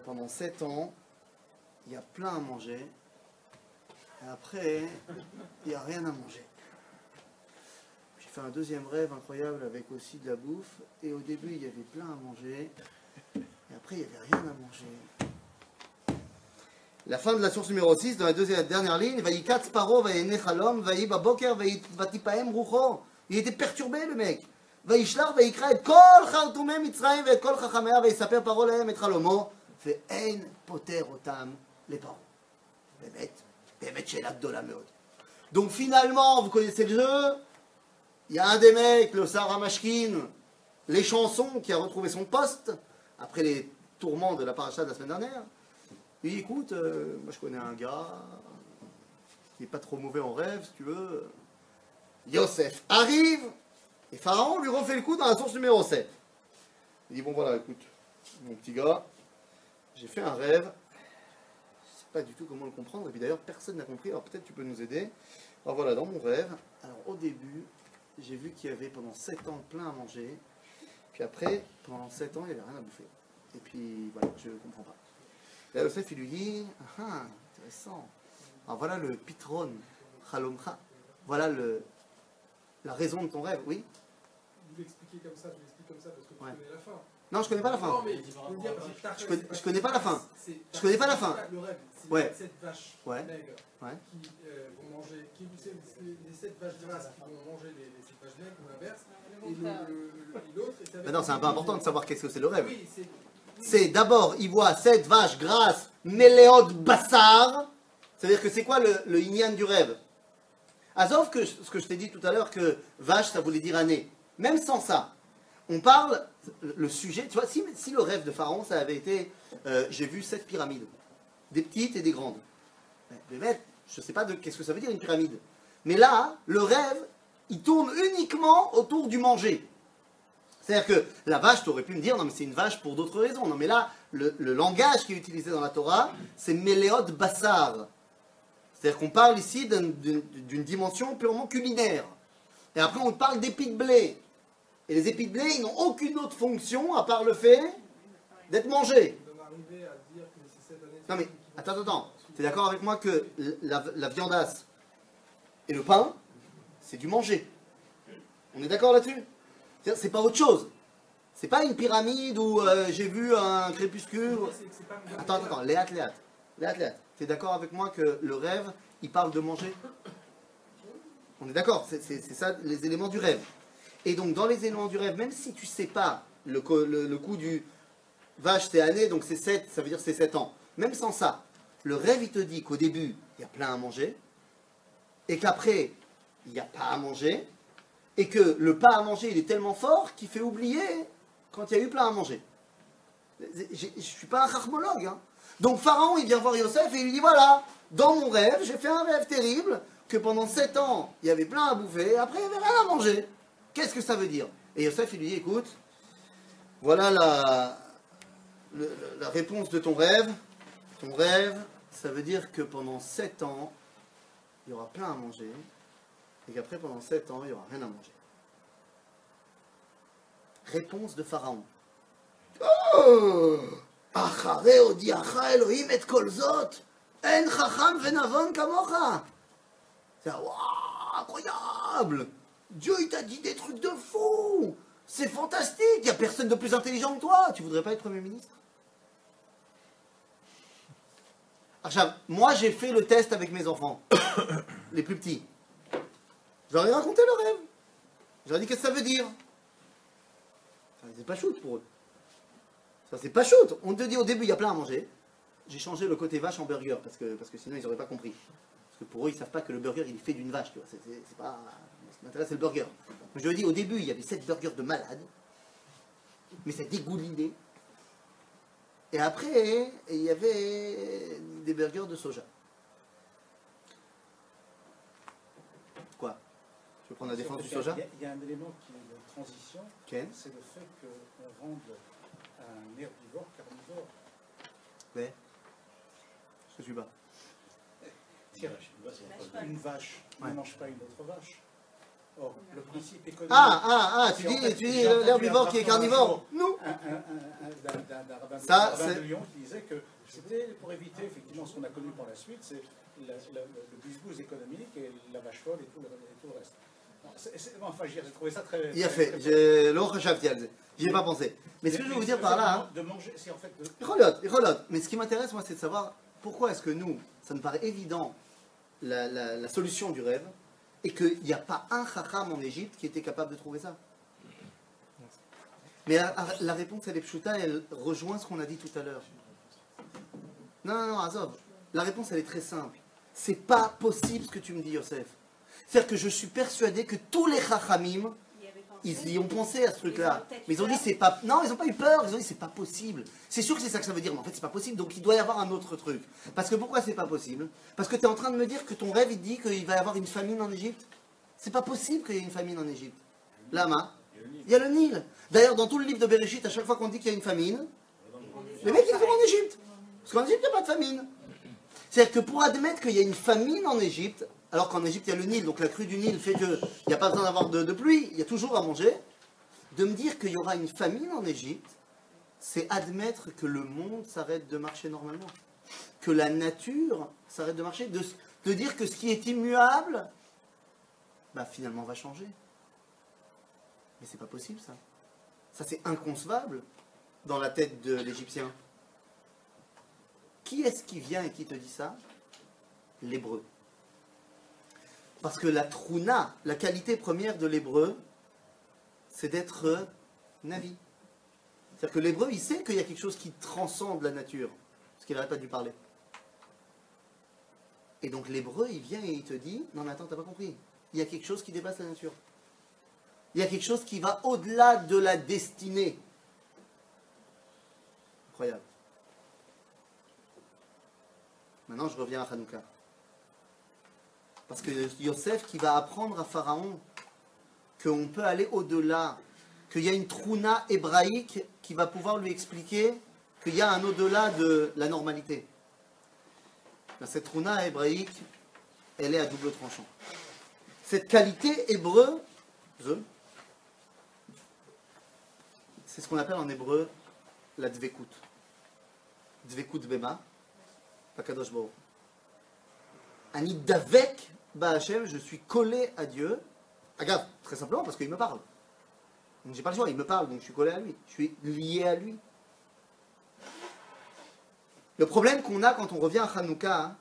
pendant 7 ans, il y a plein à manger, et après, il n'y a rien à manger. J'ai fait un deuxième rêve incroyable avec aussi de la bouffe, et au début, il y avait plein à manger, et après, il n'y avait rien à manger. La fin de la source numéro 6, dans la dernière ligne, Vaïkat Sparo, Vaïne Chalom, Vaï Baboker, Vatipaem Rucho. Il était perturbé, le mec. Vaïshlar, Vaïkra, et Kol Chartoumé Mitzrayim, et Kol Chachamea, Vaïsaper Paro Lahem, et Chalomo, fait Ein Poter Otam, les parents. Bémet chez l'Abdola Meod. Donc finalement, vous connaissez le jeu. Il y a un des mecs, le Sarah Mashkin, les chansons, qui a retrouvé son poste, après les tourments de la paracha de la semaine dernière. Il dit, écoute, moi je connais un gars qui n'est pas trop mauvais en rêve, si tu veux. Yosef arrive, et Pharaon lui refait le coup dans la source numéro 7. Il dit, bon voilà, écoute, mon petit gars, j'ai fait un rêve, je ne sais pas du tout comment le comprendre, et puis d'ailleurs personne n'a compris, alors peut-être tu peux nous aider. Alors voilà, dans mon rêve, alors au début, j'ai vu qu'il y avait pendant 7 ans plein à manger, puis après, pendant 7 ans, il n'y avait rien à bouffer. Et puis voilà, je ne comprends pas. Là, Yosef, il lui dit, ah, intéressant. Alors voilà le pitron, chalomcha. Voilà la raison de ton rêve, oui. Vous l'expliquez comme ça, je l'explique comme ça parce que tu Ouais. connais la fin. Non, je connais pas la fin. Non, mais je peux le dire parce que t'as fait, Je connais pas la fin. c'est- Je connais pas la fin. Le rêve, c'est Ouais. les 7 vaches Ouais. maigres Ouais. qui vont manger, c'est les 7 vaches grasses qui vont manger les 7 vaches maigres ou l'inverse. Et l'autre, c'est avec Maintenant, c'est un peu important de savoir qu'est-ce que c'est le rêve. Oui, c'est C'est d'abord, il voit 7 vaches grasses, méléodes bassar. C'est-à-dire que c'est quoi le inyan du rêve? Sauf que ce que je t'ai dit tout à l'heure, que vache, ça voulait dire année. Même sans ça, on parle, le sujet, tu vois, si le rêve de Pharaon, ça avait été, j'ai vu 7 pyramides, des petites et des grandes. Mais je ne sais pas qu'est-ce que ça veut dire une pyramide. Mais là, le rêve, il tourne uniquement autour du manger. C'est-à-dire que la vache, tu aurais pu me dire, non mais c'est une vache pour d'autres raisons. Non mais là, le langage qui est utilisé dans la Torah, c'est méléod bassar. C'est-à-dire qu'on parle ici d'une dimension purement culinaire. Et après, on parle d'épis de blé. Et les épis de blé, ils n'ont aucune autre fonction à part le fait d'être mangé. D'en arriver à dire que c'est cette année. Non mais, attends. Tu es d'accord avec moi que la viandasse et le pain, c'est du manger. On est d'accord là-dessus? C'est pas autre chose. C'est pas une pyramide où j'ai vu un crépuscule. Attends, Léat. Tu es d'accord avec moi que le rêve, il parle de manger? On est d'accord, c'est ça les éléments du rêve. Et donc dans les éléments du rêve, même si tu sais pas le coup du vache c'est année, donc c'est 7, ça veut dire c'est 7 ans. Même sans ça, le rêve il te dit qu'au début, il y a plein à manger, et qu'après, il n'y a pas à manger, et que le pas à manger il est tellement fort qu'il fait oublier quand il y a eu plein à manger. Je ne suis pas un charmologue. Hein. Donc Pharaon il vient voir Yosef et il lui dit voilà, dans mon rêve, j'ai fait un rêve terrible, que pendant 7 ans, il y avait plein à bouffer, et après il n'y avait rien à manger. Qu'est-ce que ça veut dire? Et Yosef il lui dit écoute, voilà la réponse de ton rêve. Ton rêve, ça veut dire que pendant 7 ans, il y aura plein à manger, et qu'après pendant 7 ans, il n'y aura rien à manger. Réponse de Pharaon. Oh! Achare odiacha Elohim et kol zot, en chacham venavon kamocha. C'est incroyable! Dieu il t'a dit des trucs de fou! C'est fantastique! Il n'y a personne de plus intelligent que toi! Tu voudrais pas être Premier ministre? Archam, moi j'ai fait le test avec mes enfants, les plus petits. Je leur ai raconté le rêve. Je leur ai dit qu'est-ce que ça veut dire. C'est pas shoot pour eux. Ça c'est pas shoot. On te dit au début il y a plein à manger. J'ai changé le côté vache en burger parce que sinon ils n'auraient pas compris. Parce que pour eux ils savent pas que le burger il est fait d'une vache. Tu vois. C'est pas... Ce qui m'intéresse c'est le burger. Je leur ai dit au début il y avait 7 burgers de malades. Mais ça dégoulinait. Et après, il y avait des burgers de soja. Quoi? Tu veux prendre la défense du soja? Il y a un élément qui est de transition, Okay. c'est le fait qu'on rende un herbivore carnivore. Ouais. Je ne suis pas. Tiens, une vache ne mange pas une autre vache. Or, le principe économique... Tu dis l'herbivore qui est carnivore? Nous. D'un rabbin de Lyon qui disait que c'était pour éviter effectivement ce qu'on a connu par la suite, c'est le buzz économique et la vache folle et tout le reste. Enfin, j'ai trouvé ça très... Il a fait. J'y ai pas pensé. Mais ce que je veux vous dire par là... Hein, de manger, c'est en fait... Relote. Mais ce qui m'intéresse, moi, c'est de savoir pourquoi est-ce que nous, ça me paraît évident, la solution du rêve, et qu'il n'y a pas un chacham en Égypte qui était capable de trouver ça. Mais la réponse, elle est pshuta, elle rejoint ce qu'on a dit tout à l'heure. Non, Azov. La réponse, elle est très simple. C'est pas possible ce que tu me dis, Yosef. C'est-à-dire que je suis persuadé que tous les chachamim, ils y ont pensé à ce truc-là. Mais ils ont dit, c'est pas... Non, ils n'ont pas eu peur. Ils ont dit, c'est pas possible. C'est sûr que c'est ça que ça veut dire, mais en fait, c'est pas possible. Donc, il doit y avoir un autre truc. Parce que pourquoi c'est pas possible? Parce que tu es en train de me dire que ton rêve, il dit qu'il va y avoir une famine en Égypte. C'est pas possible qu'il y ait une famine en Égypte. Lama, il y a le Nil. D'ailleurs, dans tout le livre de Bereshit, à chaque fois qu'on dit qu'il y a une famine, les mecs, ils vont en Égypte. Parce qu'en Égypte, il n'y a pas de famine. C'est-à-dire que pour admettre qu'il y a une famine en Égypte, alors qu'en Égypte, il y a le Nil, donc la crue du Nil fait qu'il n'y a pas besoin d'avoir de pluie, il y a toujours à manger, de me dire qu'il y aura une famine en Égypte, c'est admettre que le monde s'arrête de marcher normalement. Que la nature s'arrête de marcher. De dire que ce qui est immuable, bah finalement va changer. Mais c'est pas possible ça. Ça c'est inconcevable dans la tête de l'Égyptien. Qui est-ce qui vient et qui te dit ça? L'hébreu. Parce que la trouna, la qualité première de l'hébreu, c'est d'être navi. C'est-à-dire que l'hébreu, il sait qu'il y a quelque chose qui transcende la nature, parce qu'il n'arrête pas de lui parler. Et donc l'hébreu, il vient et il te dit, non mais attends, t'as pas compris, il y a quelque chose qui dépasse la nature. Il y a quelque chose qui va au-delà de la destinée. Incroyable. Maintenant, je reviens à Hanouka. Parce que Yosef qui va apprendre à Pharaon qu'on peut aller au-delà, qu'il y a une trouna hébraïque qui va pouvoir lui expliquer qu'il y a un au-delà de la normalité. Cette trouna hébraïque, elle est à double tranchant. Cette qualité hébreu, c'est ce qu'on appelle en hébreu la dvekut. Dvekut bema, Akadosh Baruch. Ani davek ba Hashem, je suis collé à Dieu. Agave, très simplement parce qu'il me parle. Donc j'ai pas le choix, il me parle, donc je suis collé à lui. Je suis lié à lui. Le problème qu'on a quand on revient à Hanouka, hein,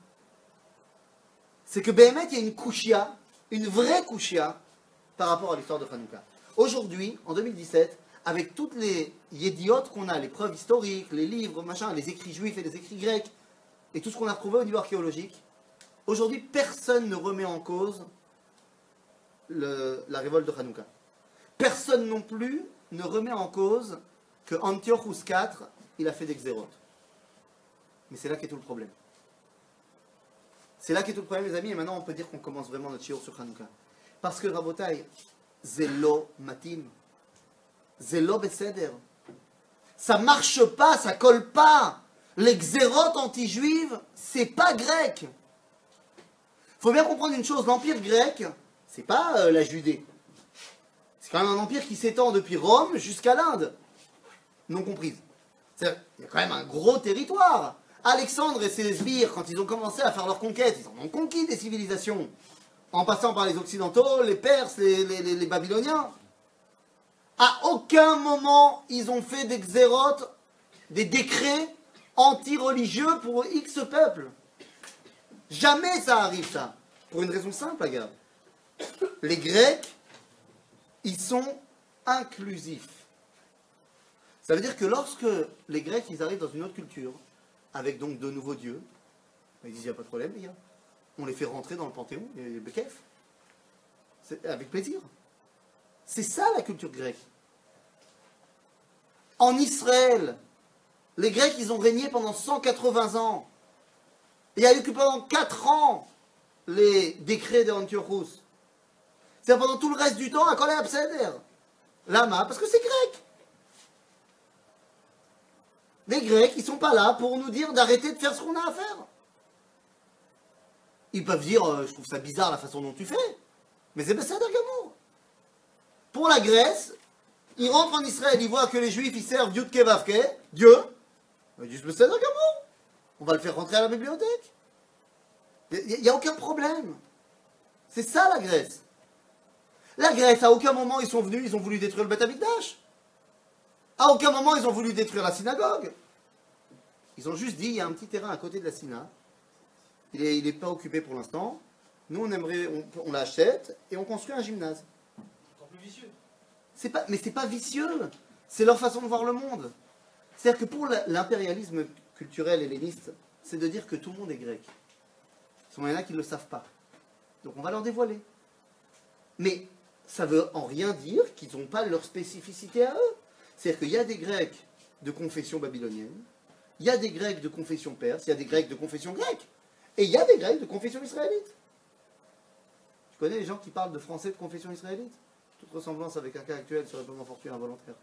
c'est que Béhémet, il y a une kouchia, une vraie kouchia, par rapport à l'histoire de Hanouka. Aujourd'hui, en 2017, avec toutes les yédiotes qu'on a, les preuves historiques, les livres, machin, les écrits juifs et les écrits grecs, et tout ce qu'on a retrouvé au niveau archéologique, aujourd'hui, personne ne remet en cause la révolte de Hanouka. Personne non plus ne remet en cause que Antiochus IV, il a fait des xérotes. Mais c'est là qu'est tout le problème. C'est là qu'est tout le problème, les amis, et maintenant on peut dire qu'on commence vraiment notre shiur sur Hanouka. Parce que, Rabotai, Zélo Matim, Zélo Beseder, ça marche pas, ça colle pas. Les xérotes anti-juives, c'est pas grec. Faut bien comprendre une chose, l'empire grec, c'est pas la Judée. C'est quand même un empire qui s'étend depuis Rome jusqu'à l'Inde, non comprise. C'est-à-dire, il y a quand même un gros territoire. Alexandre et ses sbires, quand ils ont commencé à faire leur conquête, ils en ont conquis des civilisations, en passant par les Occidentaux, les Perses, les Babyloniens. À aucun moment, ils ont fait des xérotes, des décrets anti-religieux pour X peuple. Jamais ça arrive, ça. Pour une raison simple, la gars. Les Grecs, ils sont inclusifs. Ça veut dire que lorsque les Grecs, ils arrivent dans une autre culture, avec donc de nouveaux dieux, ils disent, il n'y a pas de problème, les gars. On les fait rentrer dans le Panthéon, les Bekef. C'est avec plaisir. C'est ça la culture grecque. En Israël, les Grecs, ils ont régné pendant 180 ans. Il y a eu que pendant 4 ans les décrets de Antiochus. C'est pendant tout le reste du temps à Kol Abseder. Lama, parce que c'est grec. Les Grecs, ils sont pas là pour nous dire d'arrêter de faire ce qu'on a à faire. Ils peuvent dire, je trouve ça bizarre la façon dont tu fais, mais c'est Besséder Gamour. Pour la Grèce, ils rentrent en Israël, ils voient que les Juifs, ils servent Yud Kevavke, Dieu, ils disent Besséder Gamour. On va le faire rentrer à la bibliothèque. Il n'y a aucun problème. C'est ça la Grèce. La Grèce, à aucun moment ils sont venus, ils ont voulu détruire le Beth Amikdash. À aucun moment ils ont voulu détruire la synagogue. Ils ont juste dit, il y a un petit terrain à côté de la synagogue. Il n'est pas occupé pour l'instant. Nous on l'achète et on construit un gymnase. Encore plus vicieux. Mais c'est pas vicieux. C'est leur façon de voir le monde. C'est-à-dire que pour l'impérialisme culturel helléniste, c'est de dire que tout le monde est grec. Il y en a qui ne le savent pas. Donc on va leur dévoiler. Mais ça veut en rien dire qu'ils n'ont pas leur spécificité à eux. C'est-à-dire qu'il y a des Grecs de confession babylonienne, il y a des Grecs de confession perse, il y a des Grecs de confession grecque, et il y a des Grecs de confession israélite. Tu connais les gens qui parlent de français de confession israélite? Toute ressemblance avec un cas actuel serait vraiment fortuit et involontaire.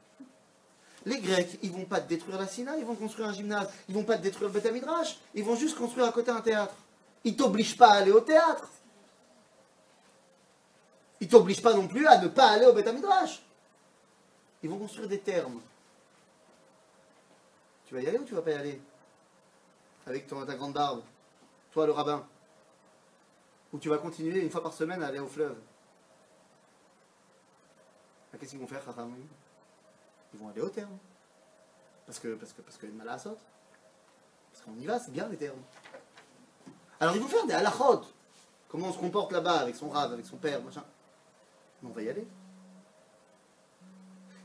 Les Grecs, ils ne vont pas te détruire la Sina, ils vont construire un gymnase, ils ne vont pas te détruire le Beth Midrash, ils vont juste construire à côté un théâtre. Ils ne t'obligent pas à aller au théâtre. Ils ne t'obligent pas non plus à ne pas aller au Beth Midrash. Ils vont construire des thermes. Tu vas y aller ou tu vas pas y aller? Avec ta grande barbe, toi le rabbin. Ou tu vas continuer une fois par semaine à aller au fleuve. Ah, qu'est-ce qu'ils vont faire, Chacham? Ils vont aller au terme. Parce que mal à la saute. Parce qu'on y va, c'est bien les termes. Alors ils vont faire des halachot. Comment on se comporte là-bas avec son rave, avec son père, machin. Mais on va y aller.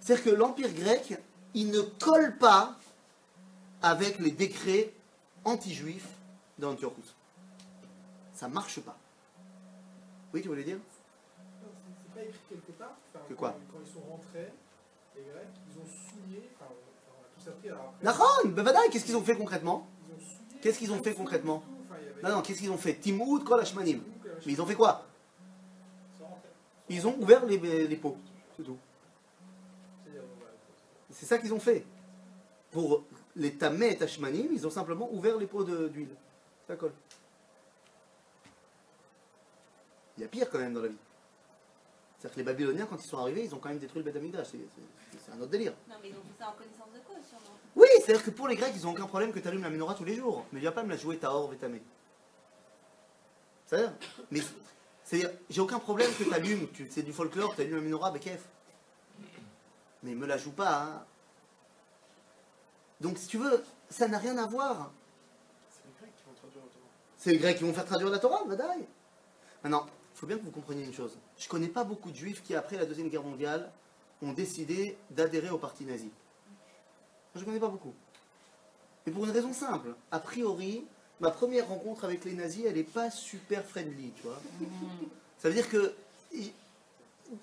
C'est-à-dire que l'Empire grec, il ne colle pas avec les décrets anti-juifs d'Antiochus. Ça ne marche pas. Oui, tu voulais dire? C'est pas écrit quelque part. Enfin, que quoi? Quand ils sont rentrés, les Grecs, ils ont souillé. Enfin, tout ça pris. Nahon, bevadaï, qu'est-ce qu'ils ont fait concrètement? Ils ont souillé. Qu'est-ce qu'ils ont fait concrètement? Enfin, il y avait- Non, qu'est-ce qu'ils ont fait? Timoud, kol hashmanim. Mais ils ont fait quoi? Ils ont ouvert les pots. C'est tout. C'est ça qu'ils ont fait. Pour les tamé et hashmanim, ils ont simplement ouvert les pots d'huile. Ça colle. Il y a pire quand même dans la vie. C'est-à-dire que les Babyloniens, quand ils sont arrivés, ils ont quand même détruit le Beth Amikdash. C'est un autre délire. Non, mais ils ont fait ça en connaissance de cause, sûrement. Oui, c'est-à-dire que pour les Grecs, ils n'ont aucun problème que tu allumes la menorah tous les jours. Mais il va pas me la jouer Tahor Vetamé. C'est-à-dire, mais c'est-à-dire, j'ai aucun problème que tu allumes, c'est du folklore, tu allumes la menorah, Bekef. Mais me la joue pas, hein. Donc si tu veux, ça n'a rien à voir. C'est les Grecs qui vont traduire autrement. C'est les Grecs qui vont faire traduire la Torah, Vadaï. Maintenant, il faut bien que vous compreniez une chose. Je connais pas beaucoup de juifs qui, après la Deuxième Guerre mondiale, ont décidé d'adhérer au parti nazi. Je connais pas beaucoup. Et pour une raison simple. A priori, ma première rencontre avec les nazis, elle n'est pas super friendly, tu vois. Ça veut dire que,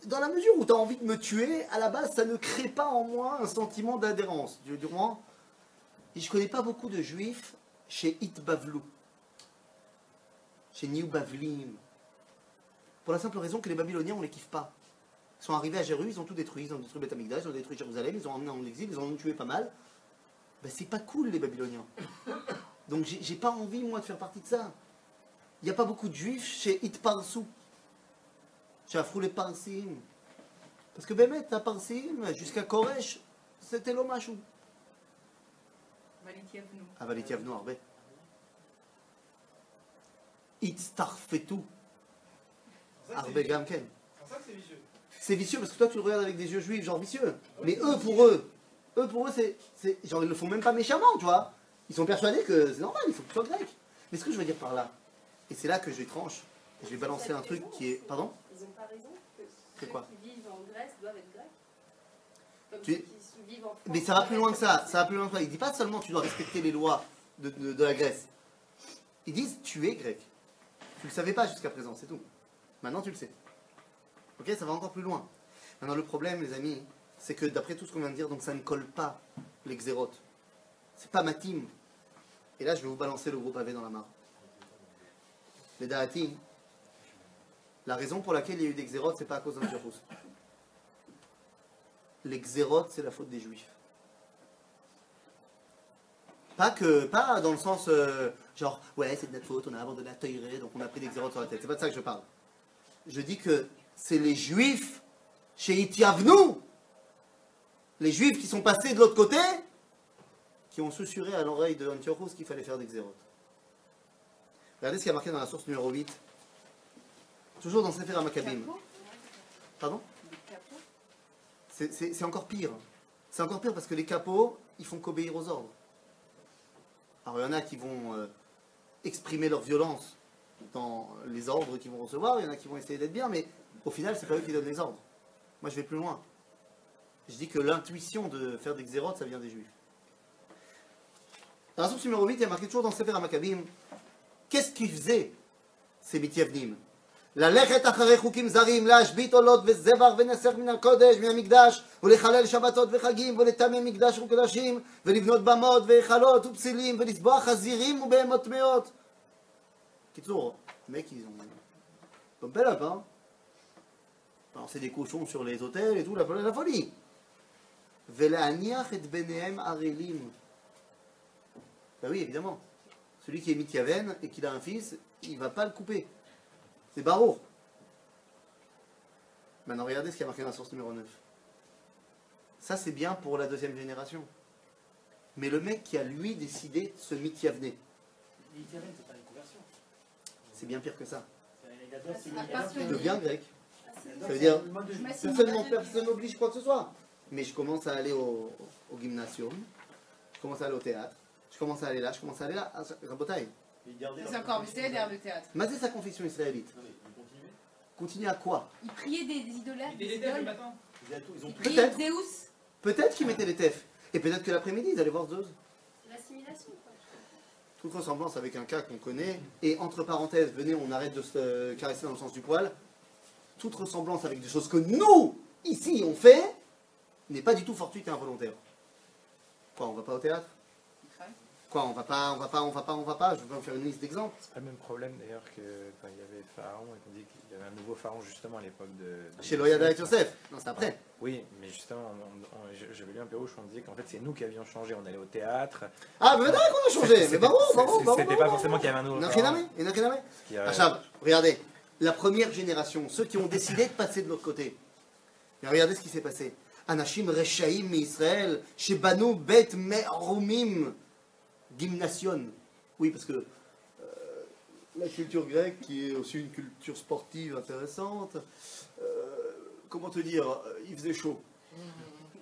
dans la mesure où tu as envie de me tuer, à la base, ça ne crée pas en moi un sentiment d'adhérence. Du moins, et je connais pas beaucoup de juifs chez Itbavlou, chez New Bavlim. Pour la simple raison que les Babyloniens, on les kiffe pas. Ils sont arrivés à Jérusalem, ils ont tout détruit. Ils ont détruit Beth Amikdash, ils ont détruit Jérusalem, ils ont emmené en exil, ils en ont tué pas mal. Ben, c'est pas cool, les Babyloniens. Donc j'ai pas envie, moi, de faire partie de ça. Il n'y a pas beaucoup de juifs chez Itparsou, chez Afrou les Parsim. Parce que Bémet, à Parsim, jusqu'à Koresh, c'était l'Omachou. Valitiavnou. Ah, Valitiavnou, Arbe. Itztarfetou, Arbe Gamken. C'est pour ça que c'est vicieux. C'est vicieux parce que toi tu le regardes avec des yeux juifs, genre vicieux. Mais eux, pour eux, genre ils le font même pas méchamment, tu vois. Ils sont persuadés que c'est normal, il faut que tu sois grec. Mais ce que je veux dire par là, et c'est là que je tranche, je vais balancer un truc qui est. Pardon? Ils n'ont pas raison que C'est ceux quoi? qui vivent en Grèce doivent être grecs. Comme Tu- ceux qui vivent en France. Mais ça va plus loin que ça, ça va plus loin que ça. Il dit pas seulement tu dois respecter les lois de la Grèce. Ils disent tu es grec. Tu le savais pas jusqu'à présent, c'est tout. Maintenant tu le sais. Ok, ça va encore plus loin. Maintenant le problème, les amis, c'est que d'après tout ce qu'on vient de dire, donc ça ne colle pas les xérotes. C'est pas ma team. Et là je vais vous balancer le gros pavé dans la mare. Les Da'atim, la raison pour laquelle il y a eu des xérotes, c'est pas à cause d'Antiochus. Les xérotes, c'est la faute des juifs. Pas dans le sens genre, ouais, c'est de notre faute, on a abandonné la Toirée, donc on a pris des xérotes sur la tête. C'est pas de ça que je parle. Je dis que c'est les juifs chez Itiavnou, les juifs qui sont passés de l'autre côté, qui ont susurré à l'oreille de Antiochus qu'il fallait faire des xérotes. Regardez ce qu'il y a marqué dans la source numéro 8. Toujours dans Sefer HaMaccabim. Pardon? C'est encore pire. C'est encore pire parce que les capots, ils font qu'obéir aux ordres. Alors il y en a qui vont exprimer leur violence dans les ordres qu'ils vont recevoir, il y en a qui vont essayer d'être bien, mais au final, c'est pas eux qui donnent les ordres. Moi, je vais plus loin. Je dis que l'intuition de faire des xérotes, ça vient des juifs. Dans la source numéro 8, il y a marqué toujours dans Sefer HaMaccabim, qu'est-ce qu'ils faisaient, ces מתייוונים? ללכת אחרי חוקים זרים, להשבית עולות וזבח ונסך מן הקודש, מן המקדש, ולחלל שבתות וחגים, ולטמא מקדש וקדשים, ולבנות במות והיכלות ופסילים, ולסבוח חזירים ובהמות טמאות. קיצור, mec, ils ont pump it up, hein. Balancer des cochons sur les hôtels et tout, la folie. ולהניח את בניהם ערלים. Ben oui, évidemment. Celui qui est mityaven et qui a un fils, il ne va pas le couper. C'est Baruch. Maintenant, regardez ce qui a marqué dans la source numéro 9. Ça, c'est bien pour la deuxième génération. Mais le mec qui a, lui, décidé de se mityavener, L'Itérène, c'est pas une conversion. c'est bien pire que ça. Il adore C'est ses la milliards. passion. Il devient grec. Ah, Ça veut dire, Je m'assieds personne n'oblige quoi que ce soit. Mais je commence à aller au gymnasium, je commence à aller au théâtre, je commence à aller là, je commence à aller là. Rabotai. C'est encore c'est derrière le théâtre. Mazé sa confession israélite. Continue à quoi? Ils priaient des idolâtres, des Il était le idoles. matin. Ils priaient Peut-être. Zeus. Peut-être qu'ils mettaient les tefs. Et peut-être que l'après-midi, ils allaient voir Zeus. C'est l'assimilation, quoi. Toute ressemblance avec un cas qu'on connaît. Et entre parenthèses, venez, on arrête de se caresser dans le sens du poil. Toute ressemblance avec des choses que nous, ici, on fait, n'est pas du tout fortuite et involontaire. Quoi, on va pas au théâtre? Quoi, on va pas, je vais pas vous faire une liste d'exemples. C'est pas le même problème d'ailleurs que quand il y avait Pharaon et qu'on dit qu'il y avait un nouveau Pharaon justement à l'époque de Chez Loyada et Yosef. Non, c'est après. Oui, mais justement, j'avais lu un Pérouche où on disait qu'en fait c'est nous qui avions changé. On allait au théâtre. Ah, mais d'accord qu'on a changé. Mais C'était bravo. c'était pas forcément qu'il y avait un nouveau N'a Pharaon. rien à mettre. Ce qui a- Achab, regardez. la première génération, ceux qui ont décidé de passer de l'autre côté. Et regardez ce qui s'est passé. Anashim Reshaim Israël, Shebanu Bet Merumim Gymnation. Oui, parce que la culture grecque, qui est aussi une culture sportive intéressante, comment te dire, il faisait chaud.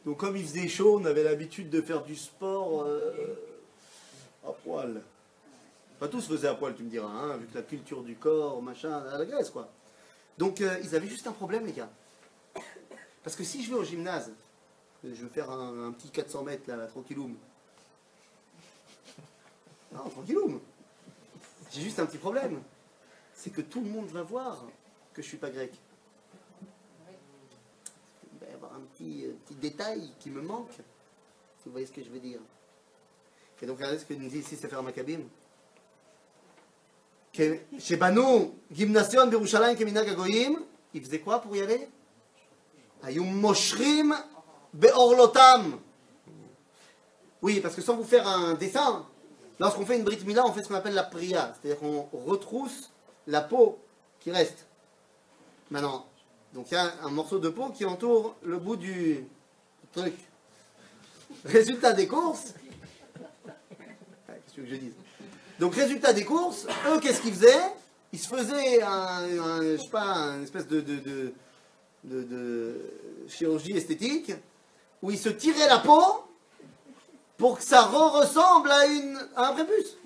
Donc comme il faisait chaud, on avait l'habitude de faire du sport à poil. Pas tous faisaient à poil, tu me diras, hein, vu que la culture du corps, machin, à la Grèce, quoi. Donc ils avaient juste un problème, les gars. Parce que si je vais au gymnase, je veux faire un petit 400 mètres, là, tranquilloum. Non, tranquilloum. J'ai juste un petit problème. C'est que tout le monde va voir que je ne suis pas grec. Il va y avoir un petit détail qui me manque, si vous voyez ce que je veux dire. Et donc, regardez ce que nous dit ici Sefer Maccabim. Chez Banu, Gymnation, Birushalayim, Keminag Agoyim, il faisait quoi pour y aller? Ayum Moshrim Beorlotam. Oui, parce que sans vous faire un dessin, lorsqu'on fait une Brit Mila, on fait ce qu'on appelle la priya, c'est-à-dire qu'on retrousse la peau qui reste. Maintenant, donc il y a un morceau de peau qui entoure le bout du truc. Résultat des courses. Qu'est-ce que je dise? Donc résultat des courses, eux qu'est-ce qu'ils faisaient? Ils se faisaient je sais pas, une espèce de chirurgie esthétique où ils se tiraient la peau pour que ça ressemble à un prépuce.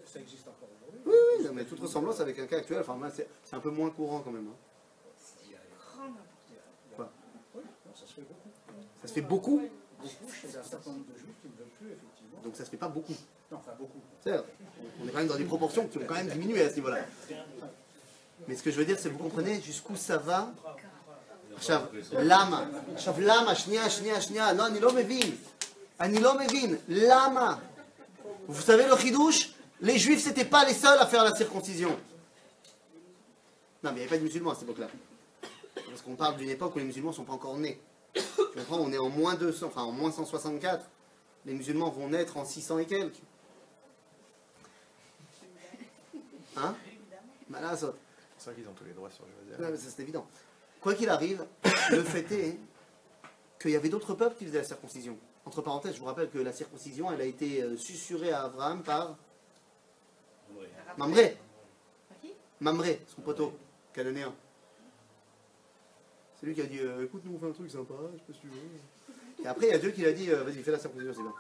Ça existe encore aujourd'hui. Oui, oui, non, mais toute ressemblance avec un cas actuel, enfin, c'est un peu moins courant quand même. Hein. Quoi? Oui, ça se fait beaucoup. Ça se fait beaucoup? Beaucoup chez un certain nombre de juifs qui ne veulent plus, effectivement. Donc ça se fait pas beaucoup. Non, enfin beaucoup. C'est-à-dire, on est quand même dans des proportions qui ont quand même diminué à ce niveau-là. Mais ce que je veux dire, c'est que vous comprenez jusqu'où ça va. Lama. Lama, shnia. Non, אני לא מבין. Lama. Vous savez le chidouche? Les juifs, c'était pas les seuls à faire la circoncision. Non, mais il n'y avait pas de musulmans à cette époque-là. Parce qu'on parle d'une époque où les musulmans ne sont pas encore nés. Tu comprends? On est en moins 200, enfin en moins 164. Les musulmans vont naître en 600 et quelques. Hein? Malazot. C'est vrai qu'ils ont tous les droits sur Joseph. Non, mais ça c'est évident. Quoi qu'il arrive, le fait est qu'il y avait d'autres peuples qui faisaient la circoncision. Entre parenthèses, je vous rappelle que la circoncision, elle a été susurrée à Abraham par Mamré. Mamré, son poteau, cananéen. C'est lui qui a dit écoute, nous on fait un truc sympa, je sais pas si tu veux. Et après, il y a Dieu qui lui a dit vas-y, fais la circoncision, c'est bien.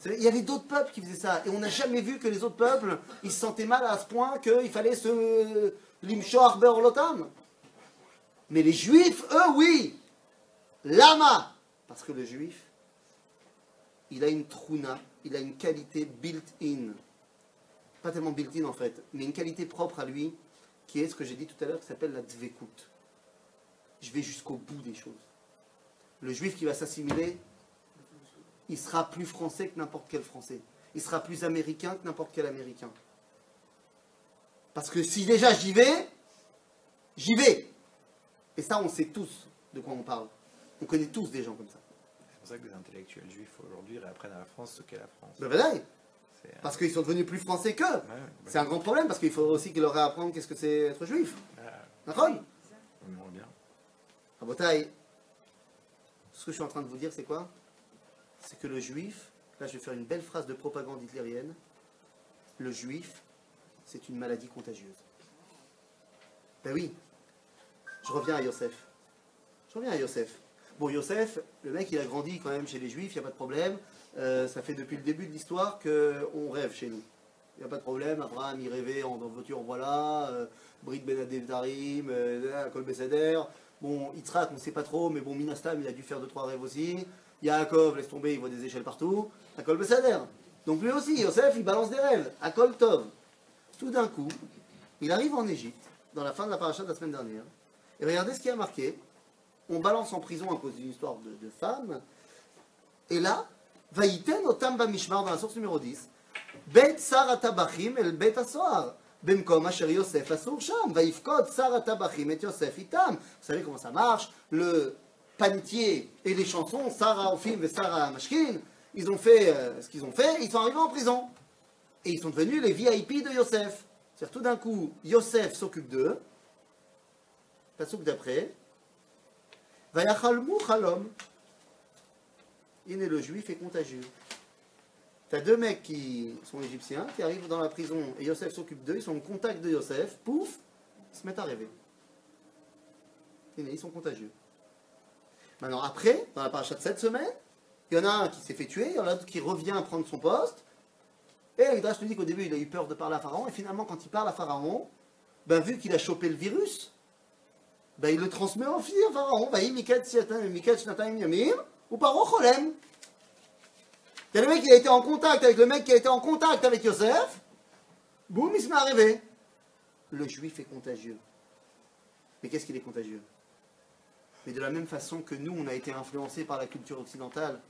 Il y avait d'autres peuples qui faisaient ça. Et on n'a jamais vu que les autres peuples, ils se sentaient mal à ce point qu'il fallait se limshor beorlotam. Mais les juifs, eux, oui. Lama. Parce que le juif, il a une trouna, il a une qualité built-in. Pas tellement built-in en fait, mais une qualité propre à lui, qui est ce que j'ai dit tout à l'heure, qui s'appelle la dvekut. Je vais jusqu'au bout des choses. Le juif qui va s'assimiler, il sera plus français que n'importe quel français. Il sera plus américain que n'importe quel américain. Parce que si déjà j'y vais, j'y vais. Et ça, on sait tous de quoi on parle. On connaît tous des gens comme ça. C'est pour ça que les intellectuels juifs aujourd'hui réapprennent à la France ce qu'est la France. Ben voilà. Parce qu'ils sont devenus plus français qu'eux. C'est un grand problème parce qu'il faut aussi qu'ils leur réapprennent qu'est-ce que c'est être juif. D'accord? On bien. À Botaï, ce que je suis en train de vous dire, c'est quoi? C'est que le juif, là je vais faire une belle phrase de propagande hitlérienne, le juif, c'est une maladie contagieuse. Ben oui, je reviens à Yosef. Bon, Yosef, le mec il a grandi quand même chez les juifs, il n'y a pas de problème. Ça fait depuis le début de l'histoire qu'on rêve chez nous. Il n'y a pas de problème, Abraham il rêvait en voiture, voilà, Brit Ben Adevdarim, Kol Beseder. Bon, Yitzhak, on ne sait pas trop, mais bon, Minastam, il a dû faire 2-3 rêves aussi. Yaakov, laisse tomber, il voit des échelles partout. Akol Beseder. Donc lui aussi, Yosef, il balance des rêves. Akol Tov. Tout d'un coup, il arrive en Égypte, dans la fin de la paracha de la semaine dernière. Et regardez ce qui a marqué. On balance en prison à cause d'une histoire de femme. Et là, Vaïten Otam Bamishmar, dans la source numéro 10, Bet Sar Tabachim el Bet Asoar. Bemkom Asher Yosef Asur Sham. Vaïfkod Sar Tabachim et Yosef Itam. Vous savez comment ça marche? Le panetier et les chansons, Sarah Ofim et Sarah Mashkin, ils ont fait ce qu'ils ont fait, ils sont arrivés en prison. Et ils sont devenus les VIP de Yosef. C'est-à-dire tout d'un coup, Yosef s'occupe d'eux. Passouk d'après. Vayachalmu chalom. Le juif est contagieux. T'as deux mecs qui sont égyptiens, qui arrivent dans la prison et Yosef s'occupe d'eux, ils sont en contact de Yosef, pouf, ils se mettent à rêver. Ils sont contagieux. Maintenant, après, dans la paracha de cette semaine, il y en a un qui s'est fait tuer, il y en a un autre qui revient prendre son poste, et le Midrash nous dit qu'au début il a eu peur de parler à Pharaon, et finalement quand il parle à Pharaon, ben, vu qu'il a chopé le virus, ben, il le transmet en fille à Pharaon. Ou Paro Cholem. Il y a le mec qui a été en contact avec le mec qui a été en contact avec Yosef, boum, il se met à rêver. Le juif est contagieux. Mais qu'est-ce qu'il est contagieux? Mais de la même façon que nous, on a été influencés par la culture occidentale,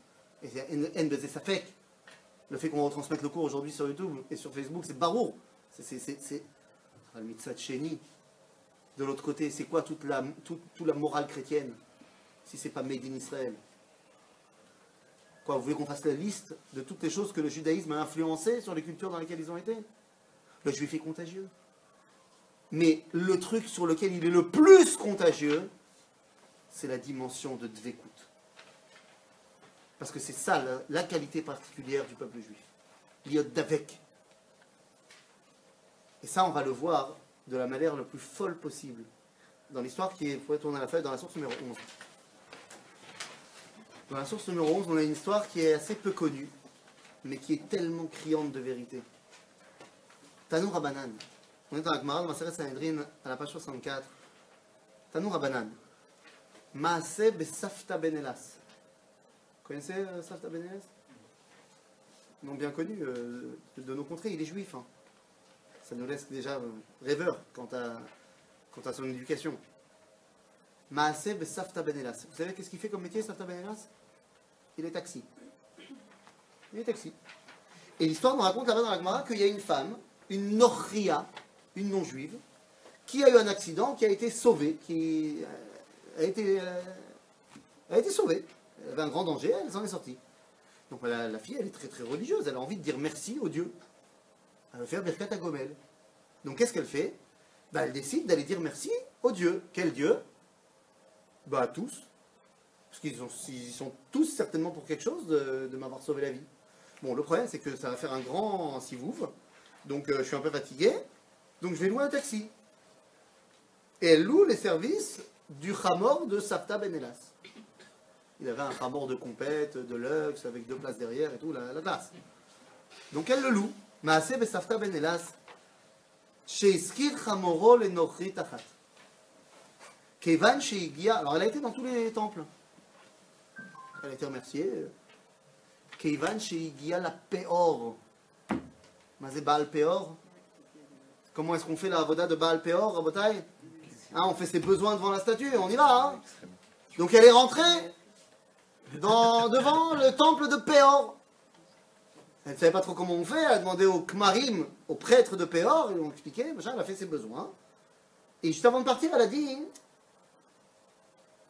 et c'est haine de Zesafek. Le fait qu'on retransmette le cours aujourd'hui sur YouTube et sur Facebook, c'est barour. C'est le mitzvah de Chéni. De l'autre côté, c'est quoi toute la morale chrétienne, si c'est pas Made in Israël? Quoi, vous voulez qu'on fasse la liste de toutes les choses que le judaïsme a influencé sur les cultures dans lesquelles ils ont été? Le juif est contagieux. Mais le truc sur lequel il est le plus contagieux, c'est la dimension de Dvekut. Parce que c'est ça la qualité particulière du peuple juif. Liot Davek. Et ça, on va le voir de la manière la plus folle possible. Dans l'histoire qui est, vous pouvez tourner la feuille, dans la source numéro 11. Dans la source numéro 11, on a une histoire qui est assez peu connue, mais qui est tellement criante de vérité. Tanou Rabbanan. On est dans la Gemara de Maseret Sanhedrin à la page 64. Tanou Rabbanan. Maaseh besafta ben Elas. Vous connaissez Safta ben Elas? Non, bien connu de nos contrées, il est juif. Hein. Ça nous laisse déjà rêveurs quant à son éducation. Maaseh besafta ben Elas. Vous savez qu'est-ce qu'il fait comme métier, Safta ben Elas? Il est taxi. Il est taxi. Et l'histoire nous raconte là-bas dans la Gemara qu'il y a une femme, une Nochria, une non-juive, qui a eu un accident, qui a été sauvée, qui a été sauvée. Elle avait un grand danger, elle s'en est sortie. Donc la fille, elle est très très religieuse, elle a envie de dire merci au Dieu. Elle va faire Birkat HaGomel. Donc qu'est-ce qu'elle fait? Ben, elle décide d'aller dire merci au Dieu. Quel Dieu? Ben, à tous. Parce qu'ils sont tous certainement pour quelque chose de m'avoir sauvé la vie. Bon, le problème, c'est que ça va faire un grand sivouf. Donc, je suis un peu fatigué. Donc, je vais louer un taxi. Et elle loue les services du Hamor de Safta ben Elas. Il avait un Hamor de compète, de luxe, avec 2 places derrière et tout, la classe. Donc, elle le loue. Maaseh be Safta ben Elas. Sheizkir Hamoro le Nochri Tachat. Kevan Sheigia. Alors, elle a été dans tous les temples. Elle a été remerciée. Keivan Sheigia la Peor. Mazé Baal Peor. Comment est-ce qu'on fait la avoda de Baal Peor, Rabotai? On fait ses besoins devant la statue et on y va. Hein. Donc elle est rentrée devant le temple de Peor. Elle ne savait pas trop comment on fait. Elle a demandé aux Kmarim, aux prêtres de Peor. Ils lui ont expliqué. Machin, elle a fait ses besoins. Et juste avant de partir, elle a dit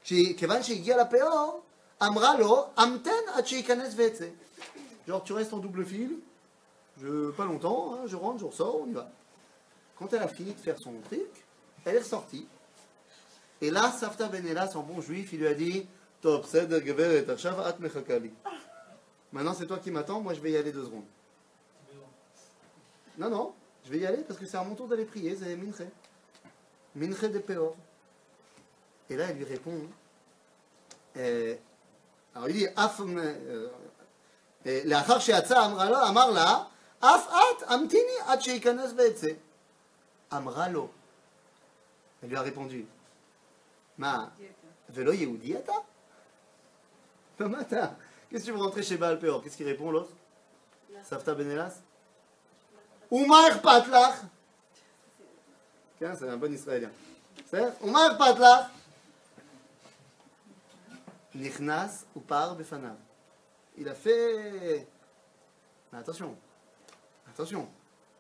Keivan Sheigia la Peor. Amralo, amten achikanes vetse. Genre, tu restes en double fil, pas longtemps, hein, je rentre, je ressors, on y va. Quand elle a fini de faire son truc, elle est ressortie. Et là, Safta ben Elas, en bon juif, il lui a dit Top, seder geveret, achav at mechakali. Maintenant, c'est toi qui m'attends, moi je vais y aller 2 secondes. Non, je vais y aller parce que c'est à mon tour d'aller prier, c'est Minche. Minche de Peor. Et là, elle lui répond. Alors il dit, לאחר שיצא אמר לה, אף את המתיני עד שייכנס ויצא. אמרה לו, elle lui a répondu, מה, ולא יהודי אתה? מה אתה? Qu'est-ce que tu veux rentrer chez Baal Peor? Qu'est-ce qu'il répond l'autre? Safta ben Elas? ומה אכפת לך? C'est un bon israélien. ומה אכפת לך? Nichnas ou par befanav. Il a fait. Mais attention.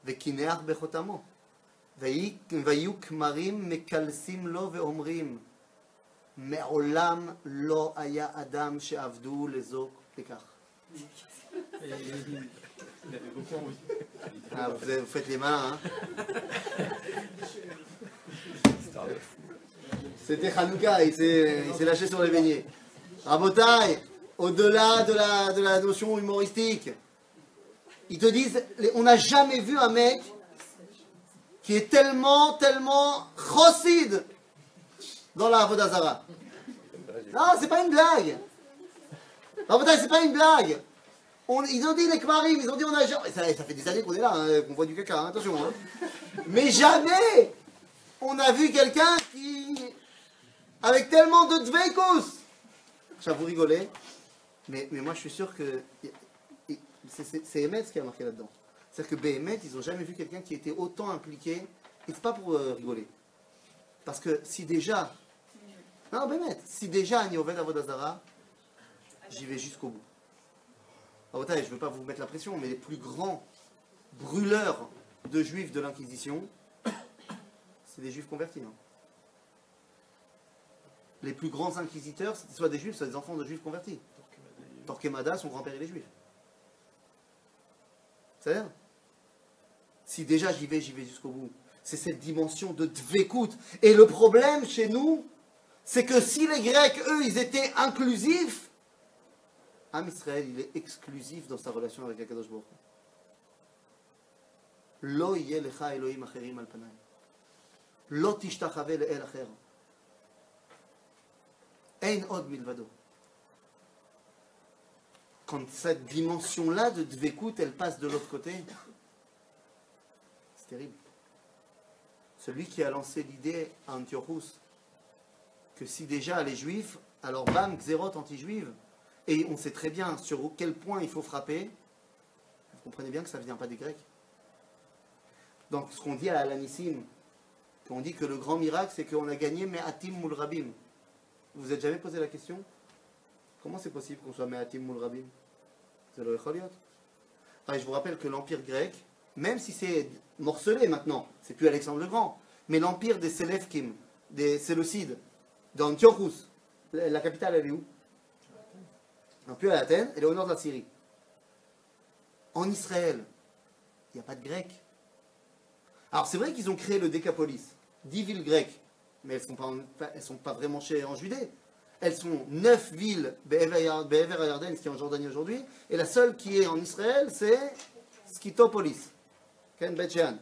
Vekineach bechotamo. Vayu kmarim mekalsim lo veomrim. Me'olam lo aya adam she'avdu lezok lekach. Il avait beaucoup envie. Ah, vous faites les malins, hein. C'était Hanouka, il s'est lâché sur les beignets. Rabotaille, au-delà de la notion humoristique, ils te disent, on n'a jamais vu un mec qui est tellement chossid dans la Avodah Zara. Non, c'est pas une blague. Rabotaille, c'est pas une blague. Ils ont dit les Kmarim, ils ont dit on a jamais... Ça fait des années qu'on est là, hein, qu'on voit du caca, hein, attention. Hein. Mais jamais on a vu quelqu'un qui... avec tellement de dveikos. Ça vous rigolez, mais moi je suis sûr que... c'est Emet ce qui a marqué là-dedans. C'est-à-dire que Behemet, ils n'ont jamais vu quelqu'un qui était autant impliqué. Et c'est pas pour rigoler. Parce que si déjà... Non, Behemet, si déjà Ani Oved Avodah Zara, j'y vais jusqu'au bout. Je ne veux pas vous mettre la pression, mais les plus grands brûleurs de juifs de l'Inquisition, c'est des juifs convertis. Hein. Les plus grands inquisiteurs, c'était soit des juifs, soit des enfants de juifs convertis. Torquemada, son grand-père, il est juif. C'est-à-dire, si déjà j'y vais jusqu'au bout. C'est cette dimension de dvekout. Et le problème chez nous, c'est que si les Grecs, eux, ils étaient inclusifs, Am Israël, il est exclusif dans sa relation avec Akadosh Baruch Hu. Lo yeh lecha Elohim acherim al panay. Lo tishtachave le'el acher. Ein od milvado. Quand cette dimension-là de dvekout, elle passe de l'autre côté, c'est terrible. Celui qui a lancé l'idée à Antiochus, que si déjà les juifs, alors bam, xérot anti-juive, et on sait très bien sur quel point il faut frapper, vous comprenez bien que ça ne vient pas des Grecs. Donc ce qu'on dit à Alanissim, qu'on dit que le grand miracle, c'est qu'on a gagné Me'atim Moul Rabim. Vous vous êtes jamais posé la question? Comment c'est possible qu'on soit Me'atim Moul Rabim? C'est le Echoliot. Enfin, je vous rappelle que l'Empire grec, même si c'est morcelé maintenant, c'est plus Alexandre le Grand, mais l'Empire des Séleucides, des Séleucides, d'Antiochus, la capitale elle est où? Non plus à Athènes, elle est au nord de la Syrie. En Israël, il n'y a pas de Grecs. Alors c'est vrai qu'ils ont créé le Décapolis, 10 villes grecques, mais elles ne sont pas vraiment en Judée. Elles sont 9 villes, Be'ever Yarden, ce qui est en Jordanie aujourd'hui, et la seule qui est en Israël, c'est Skytopolis, Ken Bet Shean.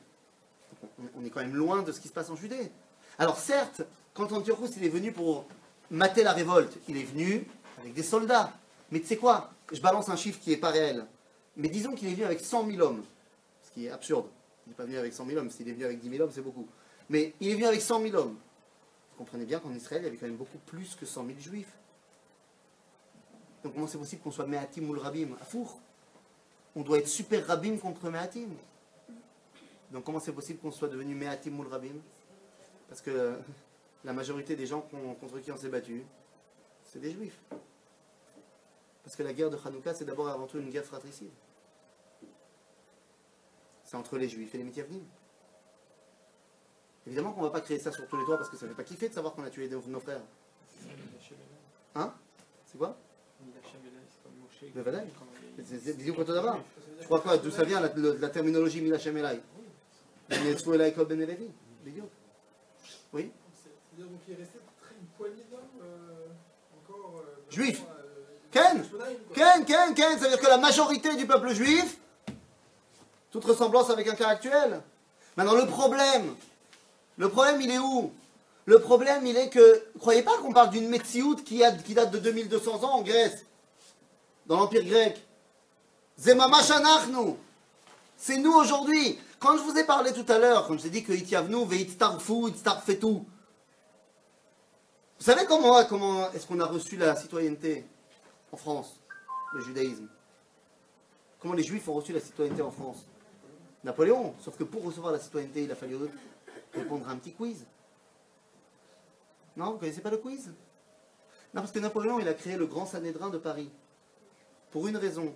On est quand même loin de ce qui se passe en Judée. Alors certes, quand Antiochus il est venu pour mater la révolte, il est venu avec des soldats. Mais tu sais quoi? Je balance un chiffre qui n'est pas réel. Mais disons qu'il est venu avec 100 000 hommes. Ce qui est absurde. Il n'est pas venu avec 100 000 hommes. S'il est venu avec 10 000 hommes, c'est beaucoup. Mais il est venu avec 100 000 hommes. Vous comprenez bien qu'en Israël, il y avait quand même beaucoup plus que 100 000 juifs. Donc comment c'est possible qu'on soit Me'atim ou le Rabim? À four. On doit être super Rabim contre Me'atim. Donc comment c'est possible qu'on soit devenu Me'atim ou le Rabim? Parce que la majorité des gens contre qui on s'est battu, c'est des juifs. Parce que la guerre de Hanouka, c'est d'abord et avant tout une guerre fratricide. C'est entre les juifs et les Mithyavnim. Évidemment qu'on ne va pas créer ça sur tous les toits parce que ça ne fait pas kiffer de savoir qu'on a tué nos frères. Hein? C'est quoi? Le Vadaï. C'est Bidiou Koto Davar. Je crois quoi? D'où ça vient la terminologie Milachem Elai? Netzfou Elai Kol Ben Elevi. Bidiou. Oui? C'est-à-dire donc il est resté une poignée d'hommes encore... Juifs. Ken, ça veut dire que la majorité du peuple juif, toute ressemblance avec un cas actuel. Maintenant le problème il est où? Le problème il est que, croyez pas qu'on parle d'une Metsiout qui date de 2200 ans en Grèce, dans l'Empire grec. Zemama Shanachnu. C'est nous aujourd'hui. Quand je vous ai parlé tout à l'heure, quand je vous ai dit que Ityavnu, Veitstarfu, Itstarfetu. Vous savez comment est-ce qu'on a reçu la citoyenneté en France, le judaïsme? Comment les juifs ont reçu la citoyenneté en France? Napoléon, sauf que pour recevoir la citoyenneté, il a fallu répondre à un petit quiz. Non, vous ne connaissez pas le quiz? Non, parce que Napoléon, il a créé le Grand Sanhédrin de Paris. Pour une raison.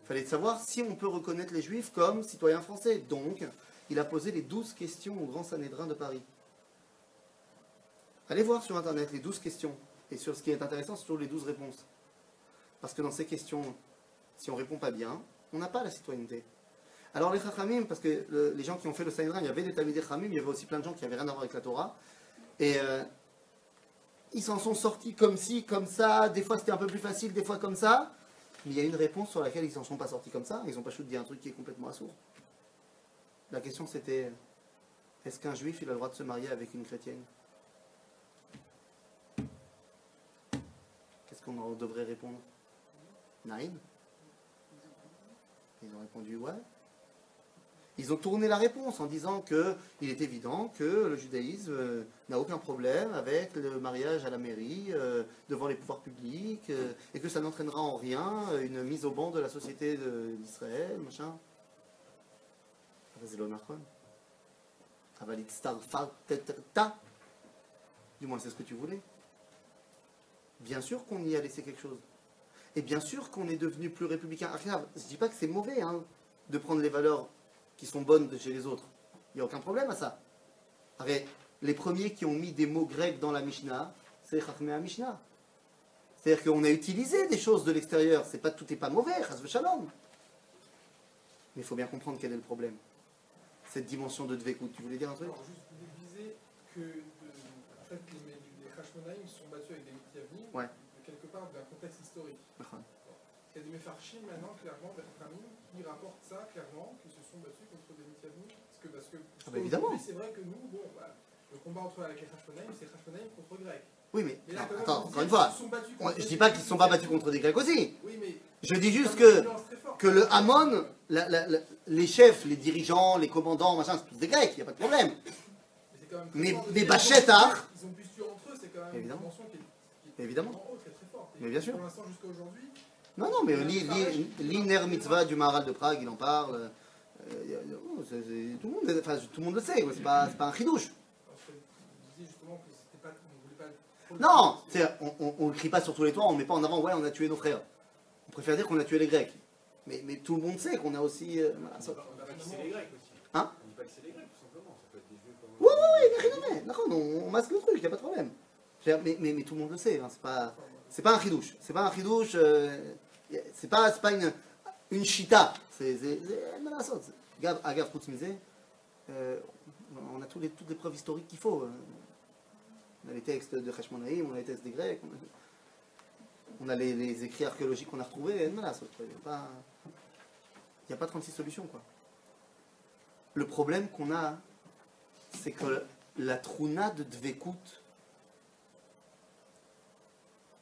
Il fallait savoir si on peut reconnaître les juifs comme citoyens français. Donc, il a posé les 12 questions au Grand Sanhédrin de Paris. Allez voir sur Internet les 12 questions. Et sur ce qui est intéressant, c'est sur les 12 réponses. Parce que dans ces questions, si on ne répond pas bien, on n'a pas la citoyenneté. Alors les Chachamim, parce que les gens qui ont fait le Sanhedrin, il y avait des Talmidei Chachamim, il y avait aussi plein de gens qui n'avaient rien à voir avec la Torah. Et ils s'en sont sortis comme ci, comme ça. Des fois c'était un peu plus facile, des fois comme ça. Mais il y a une réponse sur laquelle ils s'en sont pas sortis comme ça. Ils n'ont pas choisi de dire un truc qui est complètement assourd. La question c'était, est-ce qu'un juif il a le droit de se marier avec une chrétienne? Qu'est-ce qu'on en devrait répondre? Naïm. Ils ont répondu ouais. Ils ont tourné la réponse en disant que il est évident que le judaïsme n'a aucun problème avec le mariage à la mairie, devant les pouvoirs publics, et que ça n'entraînera en rien une mise au ban de la société d'Israël, machin. Du moins c'est ce que tu voulais. Bien sûr qu'on y a laissé quelque chose. Et bien sûr qu'on est devenu plus républicain. Je ne dis pas que c'est mauvais de prendre les valeurs qui sont bonnes de chez les autres. Il n'y a aucun problème à ça. Après, les premiers qui ont mis des mots grecs dans la Mishnah, c'est Chachmei HaMishnah. C'est-à-dire qu'on a utilisé des choses de l'extérieur. Tout n'est pas mauvais, Chas v'Shalom. Mais il faut bien comprendre quel est le problème. Cette dimension de Dvekut. Tu voulais dire un truc? Alors, juste vous disais que en fait, les Hashmonaïm sont battus avec des Mityavnim, Ouais. de quelque part d'un contexte historique. D'accord. Il y a des Mefarchim maintenant, clairement, des Khamim, qui rapportent ça clairement, qu'ils se sont battus contre des Mityavnim. Parce que Ah bah évidemment. c'est vrai que nous, bon, bah, le combat entre avec les Hashmonaïm, c'est Hashmonaïm contre Grecs. Oui, mais Mais là, quand même, attends, vous encore une dites fois, qu'ils se sont battus contre je des dis pas qu'ils ne se sont pas battus contre des Grecs aussi. Oui, mais Je dis juste comme une violence très forte. que le Hamon, les chefs, les dirigeants, les commandants, machin, c'est tous des Grecs, il n'y a pas de problème. c'est quand même très Mais fort. les Bachetar, Ils ont pu se tuer entre eux, c'est quand même Évidemment. une dimension qui est Évidemment. vraiment haute, qui est très forte. Et Mais bien sûr. Pour l'instant, jusqu'à aujourd'hui, non, non, mais l'Iner Mitzvah du Maharal de Prague, il en parle. Tout le monde le sait, c'est pas un chidouche. vous disiez justement que c'était pas, on voulait pas trop le Non, dire. on ne crie pas sur tous les toits, on ne met pas en avant, ouais, on a tué nos frères. On préfère dire qu'on a tué les Grecs. Mais tout le monde sait qu'on a aussi. Voilà, ça. On dit pas que c'est les Grecs aussi. Hein? On dit pas que c'est les Grecs, tout simplement. Ça peut être des Juifs comme. Oui, d'accord, on masque le truc, il n'y a pas de problème. Mais tout le monde le sait, hein, c'est pas un chidouche. C'est pas un chidouche, c'est pas une chita. Agave Koutzmizé, on a toutes les preuves historiques qu'il faut. On a les textes de Hashmonaïm, on a les textes des Grecs, on a les écrits archéologiques qu'on a retrouvés. Il n'y a pas 36 solutions, quoi. Le problème qu'on a, c'est que la trouna de Dvekut,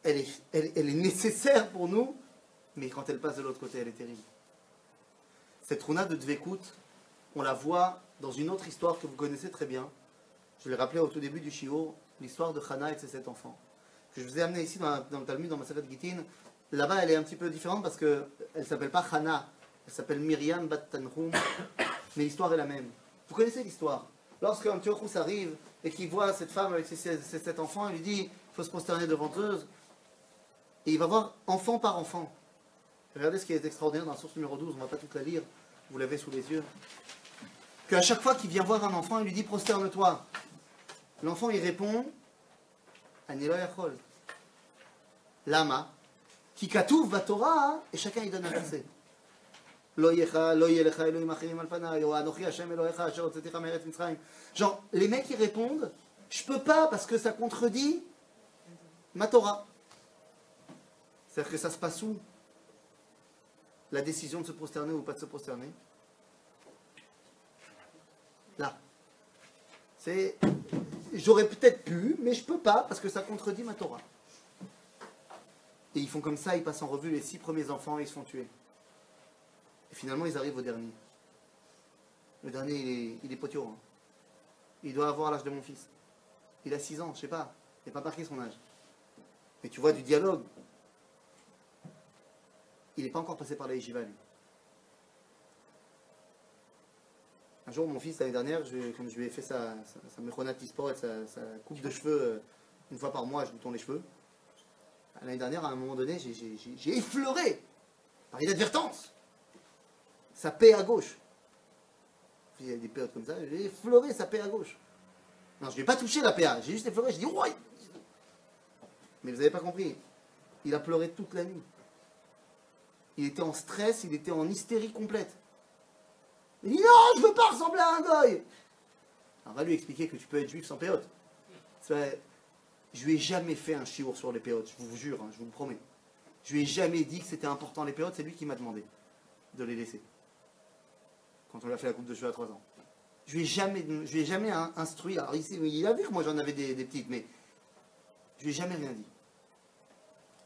elle est nécessaire pour nous, mais quand elle passe de l'autre côté, elle est terrible. Cette trouna de Dvekut, on la voit dans une autre histoire que vous connaissez très bien. Je l'ai rappelé au tout début du shiur, l'histoire de Hana et de ses 7 enfants. Que je vous ai amené ici dans le Talmud, dans ma Masechet Gittin. Là-bas, elle est un petit peu différente parce qu'elle ne s'appelle pas Hana, elle s'appelle Miriam Bat Tanhum, mais l'histoire est la même. Vous connaissez l'histoire. Lorsque Antiochus arrive et qu'il voit cette femme avec ses 7 enfants, il lui dit il faut se prosterner devant eux. Et il va voir enfant par enfant. Regardez ce qui est extraordinaire dans la source numéro 12, on ne va pas toute la lire, vous l'avez sous les yeux. Qu'à chaque fois qu'il vient voir un enfant, il lui dit prosterne-toi. L'enfant il répond Ani lo yachol. Lama Ki katuv vaTorah, et chacun il donne un verset. Lo yecha, lo yelecha Elohim achirim al panai, o anochi Hashem Elohecha asher hotzetecha me'eretz Mitzrayim. Genre, les mecs ils répondent je peux pas parce que ça contredit ma Torah. C'est-à-dire que ça se passe où? La décision de se prosterner ou pas de se prosterner? Là. J'aurais peut-être pu, mais je peux pas parce que ça contredit ma Torah. Et ils font comme ça, ils passent en revue les 6 premiers enfants et ils se font tuer. Et finalement, ils arrivent au dernier. Le dernier, il est potio. Hein. Il doit avoir l'âge de mon fils. Il a 6 ans, je sais pas. Il n'est pas marqué son âge. Mais tu vois du dialogue. Il n'est pas encore passé par la yeshiva, lui. Un jour, mon fils, l'année dernière, comme je lui ai fait sa mechonat sport et sa coupe de cheveux, une fois par mois, je lui tourne les cheveux. L'année dernière, à un moment donné, j'ai effleuré, par inadvertance, sa paix à gauche. Il y a des périodes comme ça, j'ai effleuré sa paix à gauche. Non, je ne lui ai pas touché la PA, j'ai juste effleuré, j'ai dit ouais. Mais vous n'avez pas compris, il a pleuré toute la nuit. Il était en stress, il était en hystérie complète. Il dit non, je veux pas ressembler à un goy. On va lui expliquer que tu peux être juif sans péote. Je lui ai jamais fait un chiour sur les péotes, je vous jure, hein, je vous le promets. Je lui ai jamais dit que c'était important les péotes, c'est lui qui m'a demandé de les laisser. Quand on lui a fait la coupe de cheveux à 3 ans. Je lui ai jamais instruit. Alors ici, il a vu que moi j'en avais des petites, mais je lui ai jamais rien dit.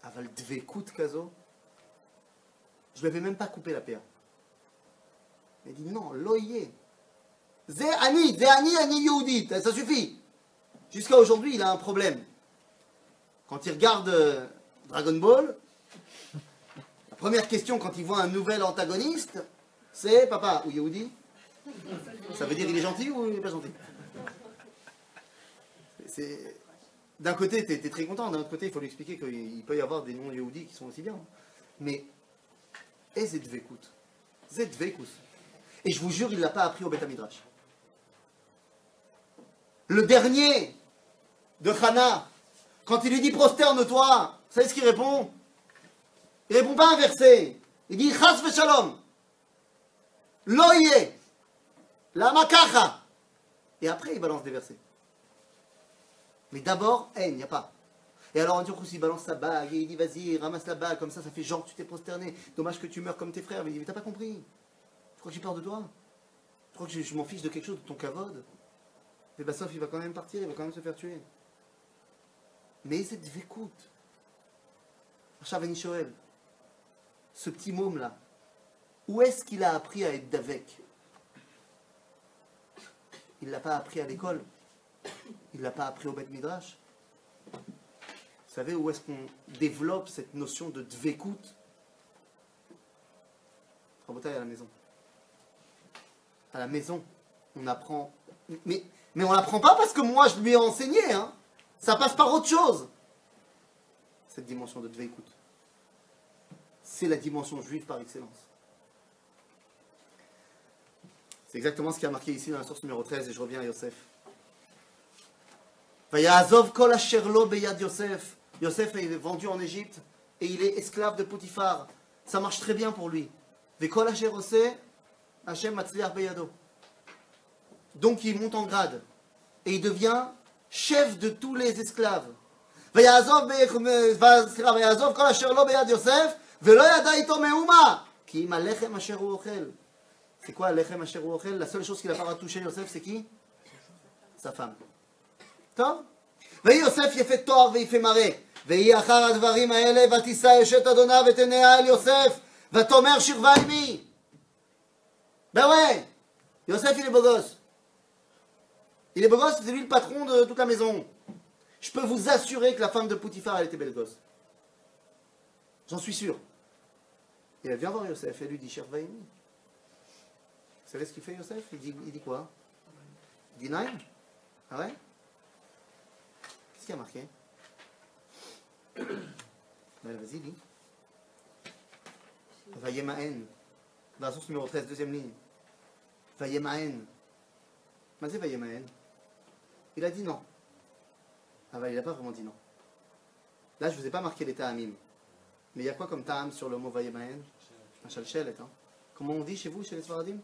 Aval dvekut kazo. Je lui avais même pas coupé la PA. Il a dit non, loyer. Ze ani Yehudit, ça suffit. Jusqu'à aujourd'hui, il a un problème. Quand il regarde Dragon Ball, la première question quand il voit un nouvel antagoniste, c'est papa ou Yehudi. Ça veut dire il est gentil ou il n'est pas gentil? D'un côté, tu es très content, d'un autre côté, il faut lui expliquer qu'il peut y avoir des noms Yehudi qui sont aussi bien. Mais, et Zedvekut. Et je vous jure, il ne l'a pas appris au Beth Midrash. Le dernier de Hana, quand il lui dit prosterne-toi, vous savez ce qu'il répond? Il répond pas un verset. Il dit Chas v'shalom. Loye. La makacha. Et après, il balance des versets. Mais d'abord, il n'y a pas. Et alors, Antiochus, il balance sa bague, et il dit, vas-y, ramasse la bague, comme ça fait genre que tu t'es prosterné. Dommage que tu meurs comme tes frères. Mais il dit, mais t'as pas compris. Tu crois que j'ai peur de toi? Tu crois que je m'en fiche de quelque chose, de ton kavod? Et bah, sauf, il va quand même partir, il va quand même se faire tuer. Mais c'est dvekout. Chavani Shoel, ce petit môme-là, où est-ce qu'il a appris à être d'avec? Il ne l'a pas appris à l'école. Il ne l'a pas appris au Beth Midrash. Vous savez où est-ce qu'on développe cette notion de dvekout? Rabotai, à la maison. À la maison, on apprend. Mais on n'apprend pas parce que moi je lui ai enseigné. Hein. Ça passe par autre chose. Cette dimension de dvekout. C'est la dimension juive par excellence. C'est exactement ce qui a marqué ici dans la source numéro 13, et je reviens à Yosef. Vayazov kol asher lo beyad Yosef. Yosef est vendu en Égypte et il est esclave de Potiphar. Ça marche très bien pour lui. Vekol asher oseh, Hashem matzliach beyado. Donc il monte en grade et il devient chef de tous les esclaves. Vayazov kol asher lo beyad Yosef, velo yada ito meuma, ki im alechem asher hu ochel. C'est quoi Alechem Asher Hu Ochel? La seule chose qu'il n'a pas touché Yosef, c'est qui? Sa femme. Top? ויהי יוסף יפה תואר ויפה מראה. ויהי אחר הדברים האלה ותישא אשת אדוניו את עיניה אל יוסף ותאמר שכבה עמי. Ben ouais, Yosef il est beau gosse. Il est beau gosse, c'est lui le patron de toute la maison. Je peux vous assurer que la femme de Potiphar elle était belle gosse. J'en suis sûr. Et elle vient voir Yosef et lui dit Shekva Imi. Vous savez ce qu'il fait, Yosef? Il dit quoi? Il dit Naïm? Ah ouais? Qu'est-ce qu'il y a marqué? Ben, vas-y, dis. Vayemaen. Dans la source numéro 13, deuxième ligne. Vayemaen. Mais c'est Vayemaen. Il a dit non. Ah ben, il n'a pas vraiment dit non. Là, je ne vous ai pas marqué les ta'amim. Mais il y a quoi comme ta'am sur le mot Vayemaen? Un chalchelet, hein? Comment on dit chez vous, chez les Sfaradim?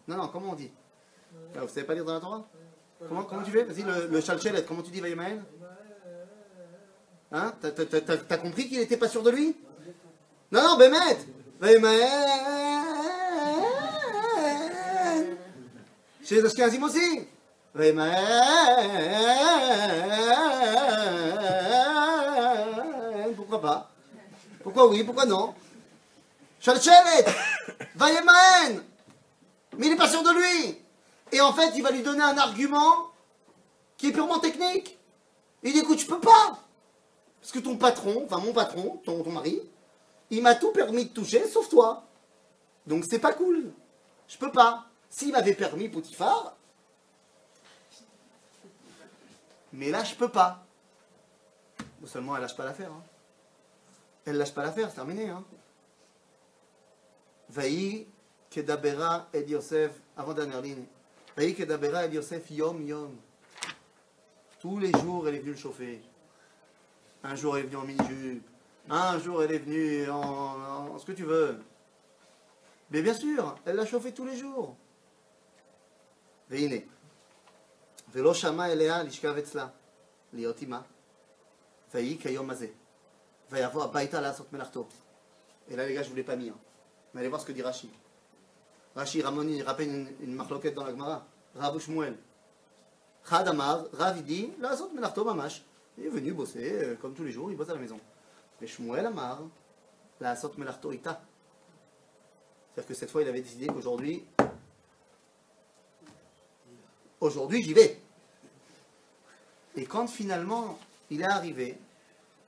Non, comment on dit? Vous ne savez pas lire dans la Torah? Comment tu fais? Vas-y, le chalchelet, comment tu dis Vayemaen? Hein? T'as compris qu'il n'était pas sûr de lui? Non, Bémet! Vayemaen! Chez les Ashkenazim aussi! Vayemaen! Pourquoi pas? Pourquoi oui? Pourquoi non? Chalchelet! Vayemaen! Mais il n'est pas sûr de lui. Et en fait, il va lui donner un argument qui est purement technique. Il dit, écoute, je peux pas. Parce que ton patron, enfin mon patron, ton mari, il m'a tout permis de toucher, sauf toi. Donc c'est pas cool. Je peux pas. S'il m'avait permis Potiphar, mais là, je peux pas. Seulement, elle lâche pas l'affaire. Hein. Elle lâche pas l'affaire, c'est terminé. Hein. Vaï Kedabera et Yosef, avant dernière ligne. Vaï Kedabera et Yosef Yom Yom. Tous les jours, elle est venue le chauffer. Un jour, elle est venue en mini-jupe. Un jour, elle est venue en ce que tu veux. Mais bien sûr, elle l'a chauffé tous les jours. והנה, ולא שמע אליה לשכב אצלה, להיות עמה, ויהי כיום הזה, ויבוא הביתה לעשות מלאכתו. Et là les gars, je ne vous l'ai pas mis. Hein. Mais allez voir ce que dit Rashi. Rashi Ramoni il rappelle une marloquette dans la Gemara. Rav ou Shmuel. Chad Amar, Rav il dit, לעשות מלאכתו ממש. Il est venu bosser, comme tous les jours, il bosse à la maison. Mais Shmuel Amar, לעשות מלאכתו איתה. C'est-à-dire que cette fois, il avait décidé qu'aujourd'hui, j'y vais. Et quand finalement, il est arrivé,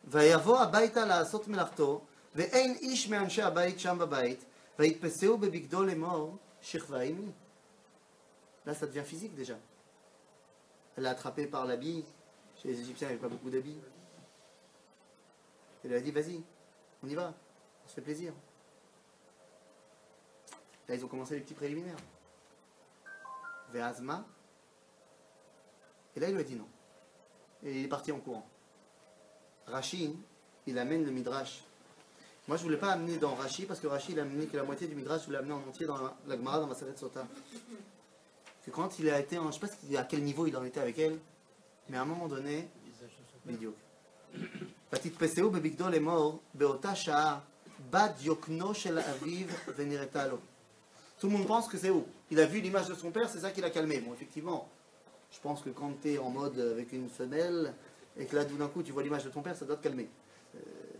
ויבוא הביתה לעשות מלאכתו, ואין איש מאנשי הבית שם בבית, ויתפסהו בבגדו לאמור, שכבה עמי. Là, ça devient physique déjà. Elle l'a attrapé par l'habit. Chez les Égyptiens, il n'y avait pas beaucoup d'habits. Elle lui a dit, vas-y, on y va, on se fait plaisir. Là, ils ont commencé les petits préliminaires. Ve'azma. Et là, il lui a dit non. Et il est parti en courant. Rashi, il amène le Midrash. Moi, je ne voulais pas amener dans Rashi, parce que Rashi, il a amené que la moitié du Midrash, je voulais amener en entier dans la Gemara, dans Maseret Sota. Que quand il a été, je ne sais pas à quel niveau il en était avec elle, mais à un moment donné, bidiouk. Petite Peseu, bebigdo les morts, beota sha'a, bad yokno shel aviv veniretalo. Tout le monde pense que c'est où? Il a vu l'image de son père, c'est ça qui l'a calmé. Bon, effectivement, je pense que quand tu es en mode avec une femelle, et que là, tout d'un coup, tu vois l'image de ton père, ça doit te calmer.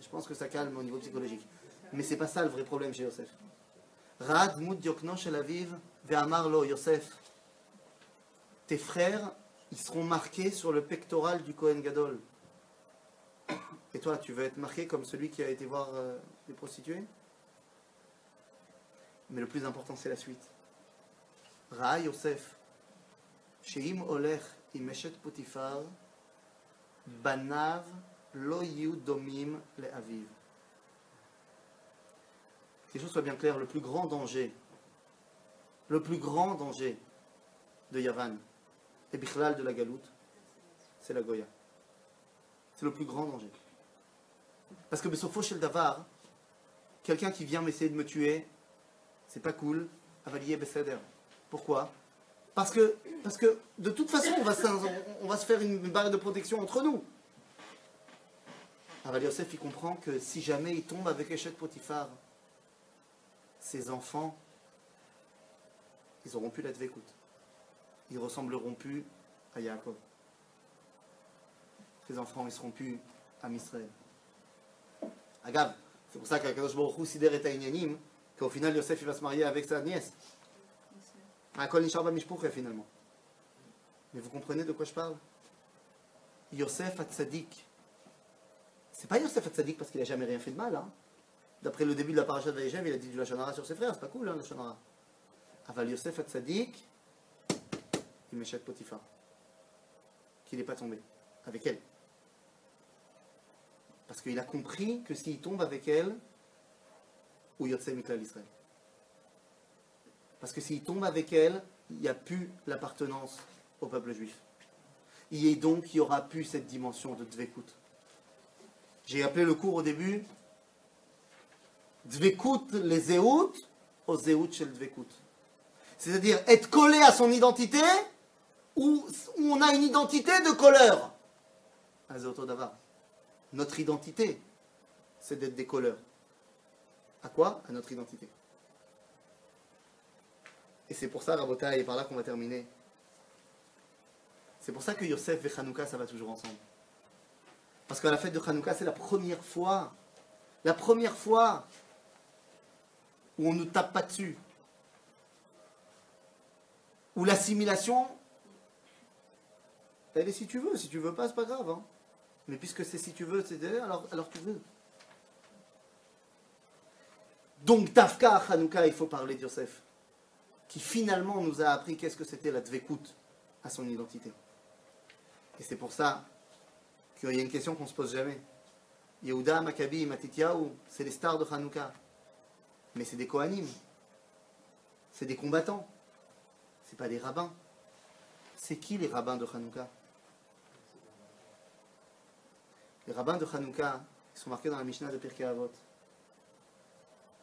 Je pense que ça calme au niveau psychologique. Mais c'est pas ça le vrai problème chez Yosef. Rad moud yokno shel aviv ve'amar lo Yosef. Tes frères, ils seront marqués sur le pectoral du Kohen Gadol. Et toi, tu veux être marqué comme celui qui a été voir les prostituées? Mais le plus important, c'est la suite. Ra'a Yosef, she'im olech im eshet Potifar, banav lo yiu domim le'aviv. Que les choses soient bien claires, le plus grand danger de Yavan, et Bichlal de la Galoute, c'est la Goya. C'est le plus grand danger. Parce que Besofo Shel Davar, quelqu'un qui vient m'essayer de me tuer, c'est pas cool, avalier Besséder. Pourquoi? Parce que de toute façon, on va se faire une barrière de protection entre nous. Aval Yosef, il comprend que si jamais il tombe avec Eshet Potifar, ses enfants, ils auront plus la Dvekout. Ils ressembleront plus à Yaakov. Ses enfants, ils seront plus à Israël. Agave, c'est pour ça qu'Akadosh Baruch Hu sidère et Inyanim, qu'au final Yosef il va se marier avec sa nièce. Akol Nishar Bamishpuche finalement. Mais vous comprenez de quoi je parle? Yosef Hatzadik. C'est pas Yosef Hatzadik parce qu'il a jamais rien fait de mal. Hein. D'après le début de la paracha de Vaïjev, il a dit du Lashon Hara sur ses frères. C'est pas cool, hein, Lashon Hara. Aval Yosef Hatzadik, il m'échappe Potiphar. Qu'il n'est pas tombé avec elle. Parce qu'il a compris que s'il tombe avec elle, ou Yotse Miklal Israël. Parce que s'il tombe avec elle, il n'y a plus l'appartenance au peuple juif. Et donc, il n'y aura plus cette dimension de Dvekut. J'ai appelé le cours au début Dvekut les Zéout au Zéout chez le Dvekut. C'est-à-dire être collé à son identité ou on a une identité de colleur. Notre identité, c'est d'être des colleurs. À quoi? À notre identité. Et c'est pour ça, Rabotai, et par là qu'on va terminer. C'est pour ça que Yosef et Hanouka, ça va toujours ensemble. Parce qu'à la fête de Hanouka, c'est la première fois où on ne tape pas dessus. Où l'assimilation, elle est si tu veux pas, c'est pas grave. Hein. Mais puisque c'est si tu veux, alors tu veux. Donc, Tafka à Hanouka, il faut parler de Yosef, qui finalement nous a appris qu'est-ce que c'était la Dvekut à son identité. Et c'est pour ça qu'il y a une question qu'on ne se pose jamais. Yehuda, Maccabi, Matityahu, c'est les stars de Hanouka. Mais c'est des Kohanim. C'est des combattants. C'est pas des rabbins. C'est qui les rabbins de Hanouka? Les rabbins de Hanouka, ils sont marqués dans la Mishnah de Pirkei Avot.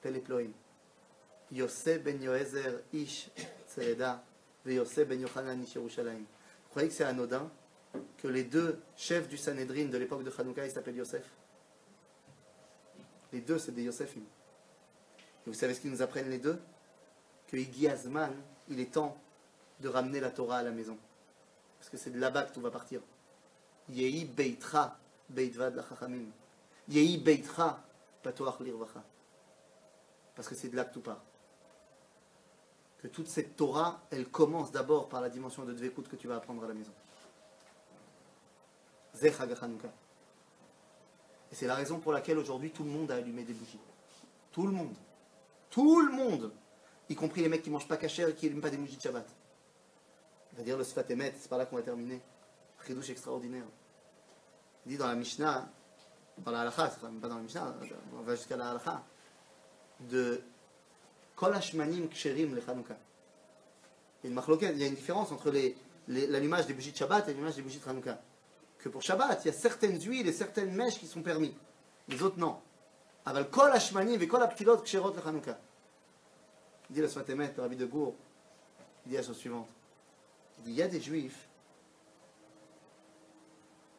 Peleploim. Yosef ben Yoézer ish Tzereda ve Yosef ben Yochanan ish Yerushalayim. Vous croyez que c'est anodin que les deux chefs du Sanhédrin de l'époque de Hanouka, ils s'appellent Yosef? Les deux, c'est des Yosefim. Et vous savez ce qu'ils nous apprennent les deux? Que Igi Azman, il est temps de ramener la Torah à la maison. Parce que c'est de là-bas que tout va partir. Yehi beitra beitvad lachachamim. Yehi beitra patoach lirvacha. Parce que c'est de là que tout part. Que toute cette Torah, elle commence d'abord par la dimension de Dvekut que tu vas apprendre à la maison. Zeh Chag HaChanouka. Et c'est la raison pour laquelle aujourd'hui tout le monde a allumé des bougies. Tout le monde. Tout le monde. Y compris les mecs qui ne mangent pas kasher et qui n'allument pas des bougies de Shabbat. On va dire le Sfat Emet, c'est par là qu'on va terminer. Chidouche extraordinaire. Il dit dans la Mishnah, dans la Halakha, c'est même pas dans la Mishnah, on va jusqu'à la Halakha, de Kol Hashmanim Ksherim le Chanukah. Il y a une différence entre l'allumage des bougies de Shabbat et l'allumage des bougies de Chanukah. Que pour Shabbat, il y a certaines huiles et certaines mèches qui sont permis. Les autres, non. Aval Kol Hashmanim et Kol Aptilot Ksherot le Chanukah. Il dit le Sfat Emet, le Rabbi de Gour, il dit la chose suivante. Il dit, il y a des juifs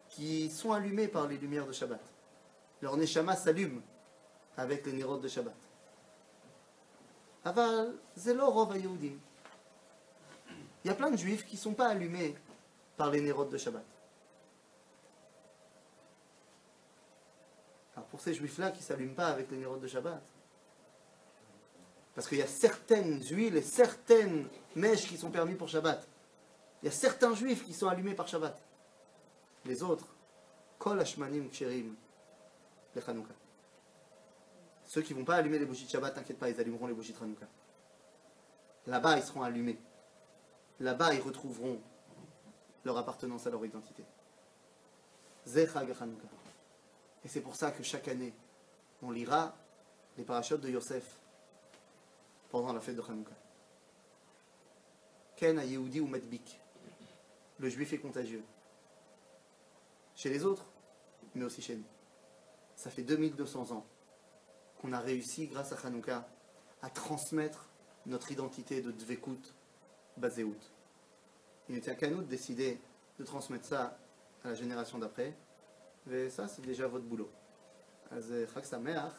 qui sont allumés par les lumières de Shabbat. Leur neshama s'allume avec les nirot de Shabbat. Aval, zelo rov hayehudim. Il y a plein de juifs qui ne sont pas allumés par les nirot de Shabbat. Alors pour ces juifs-là qui ne s'allument pas avec les nirot de Shabbat, parce qu'il y a certaines huiles et certaines mèches qui sont permis pour Shabbat. Il y a certains juifs qui sont allumés par Shabbat. Les autres, Kol Hashmanim Ksherim le Chanukah. Ceux qui ne vont pas allumer les bougies de Shabbat, t'inquiète pas, ils allumeront les bougies de Chanukah. Là-bas, ils seront allumés. Là-bas, ils retrouveront leur appartenance à leur identité. Zeh Chag Chanukah. Et c'est pour ça que chaque année, on lira les parachutes de Yosef pendant la fête de Chanukah. Ken a Yehudi ou Madbik. Le juif est contagieux. Chez les autres, mais aussi chez nous. Ça fait 2200 ans qu'on a réussi, grâce à Hanouka, à transmettre notre identité de Dvekut Bazéout. Il ne tient qu'à nous de décider de transmettre ça à la génération d'après. Et ça, c'est déjà votre boulot. אז חג שמח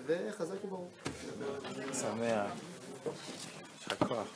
וחזק וברוך. שמח. יישר כוח.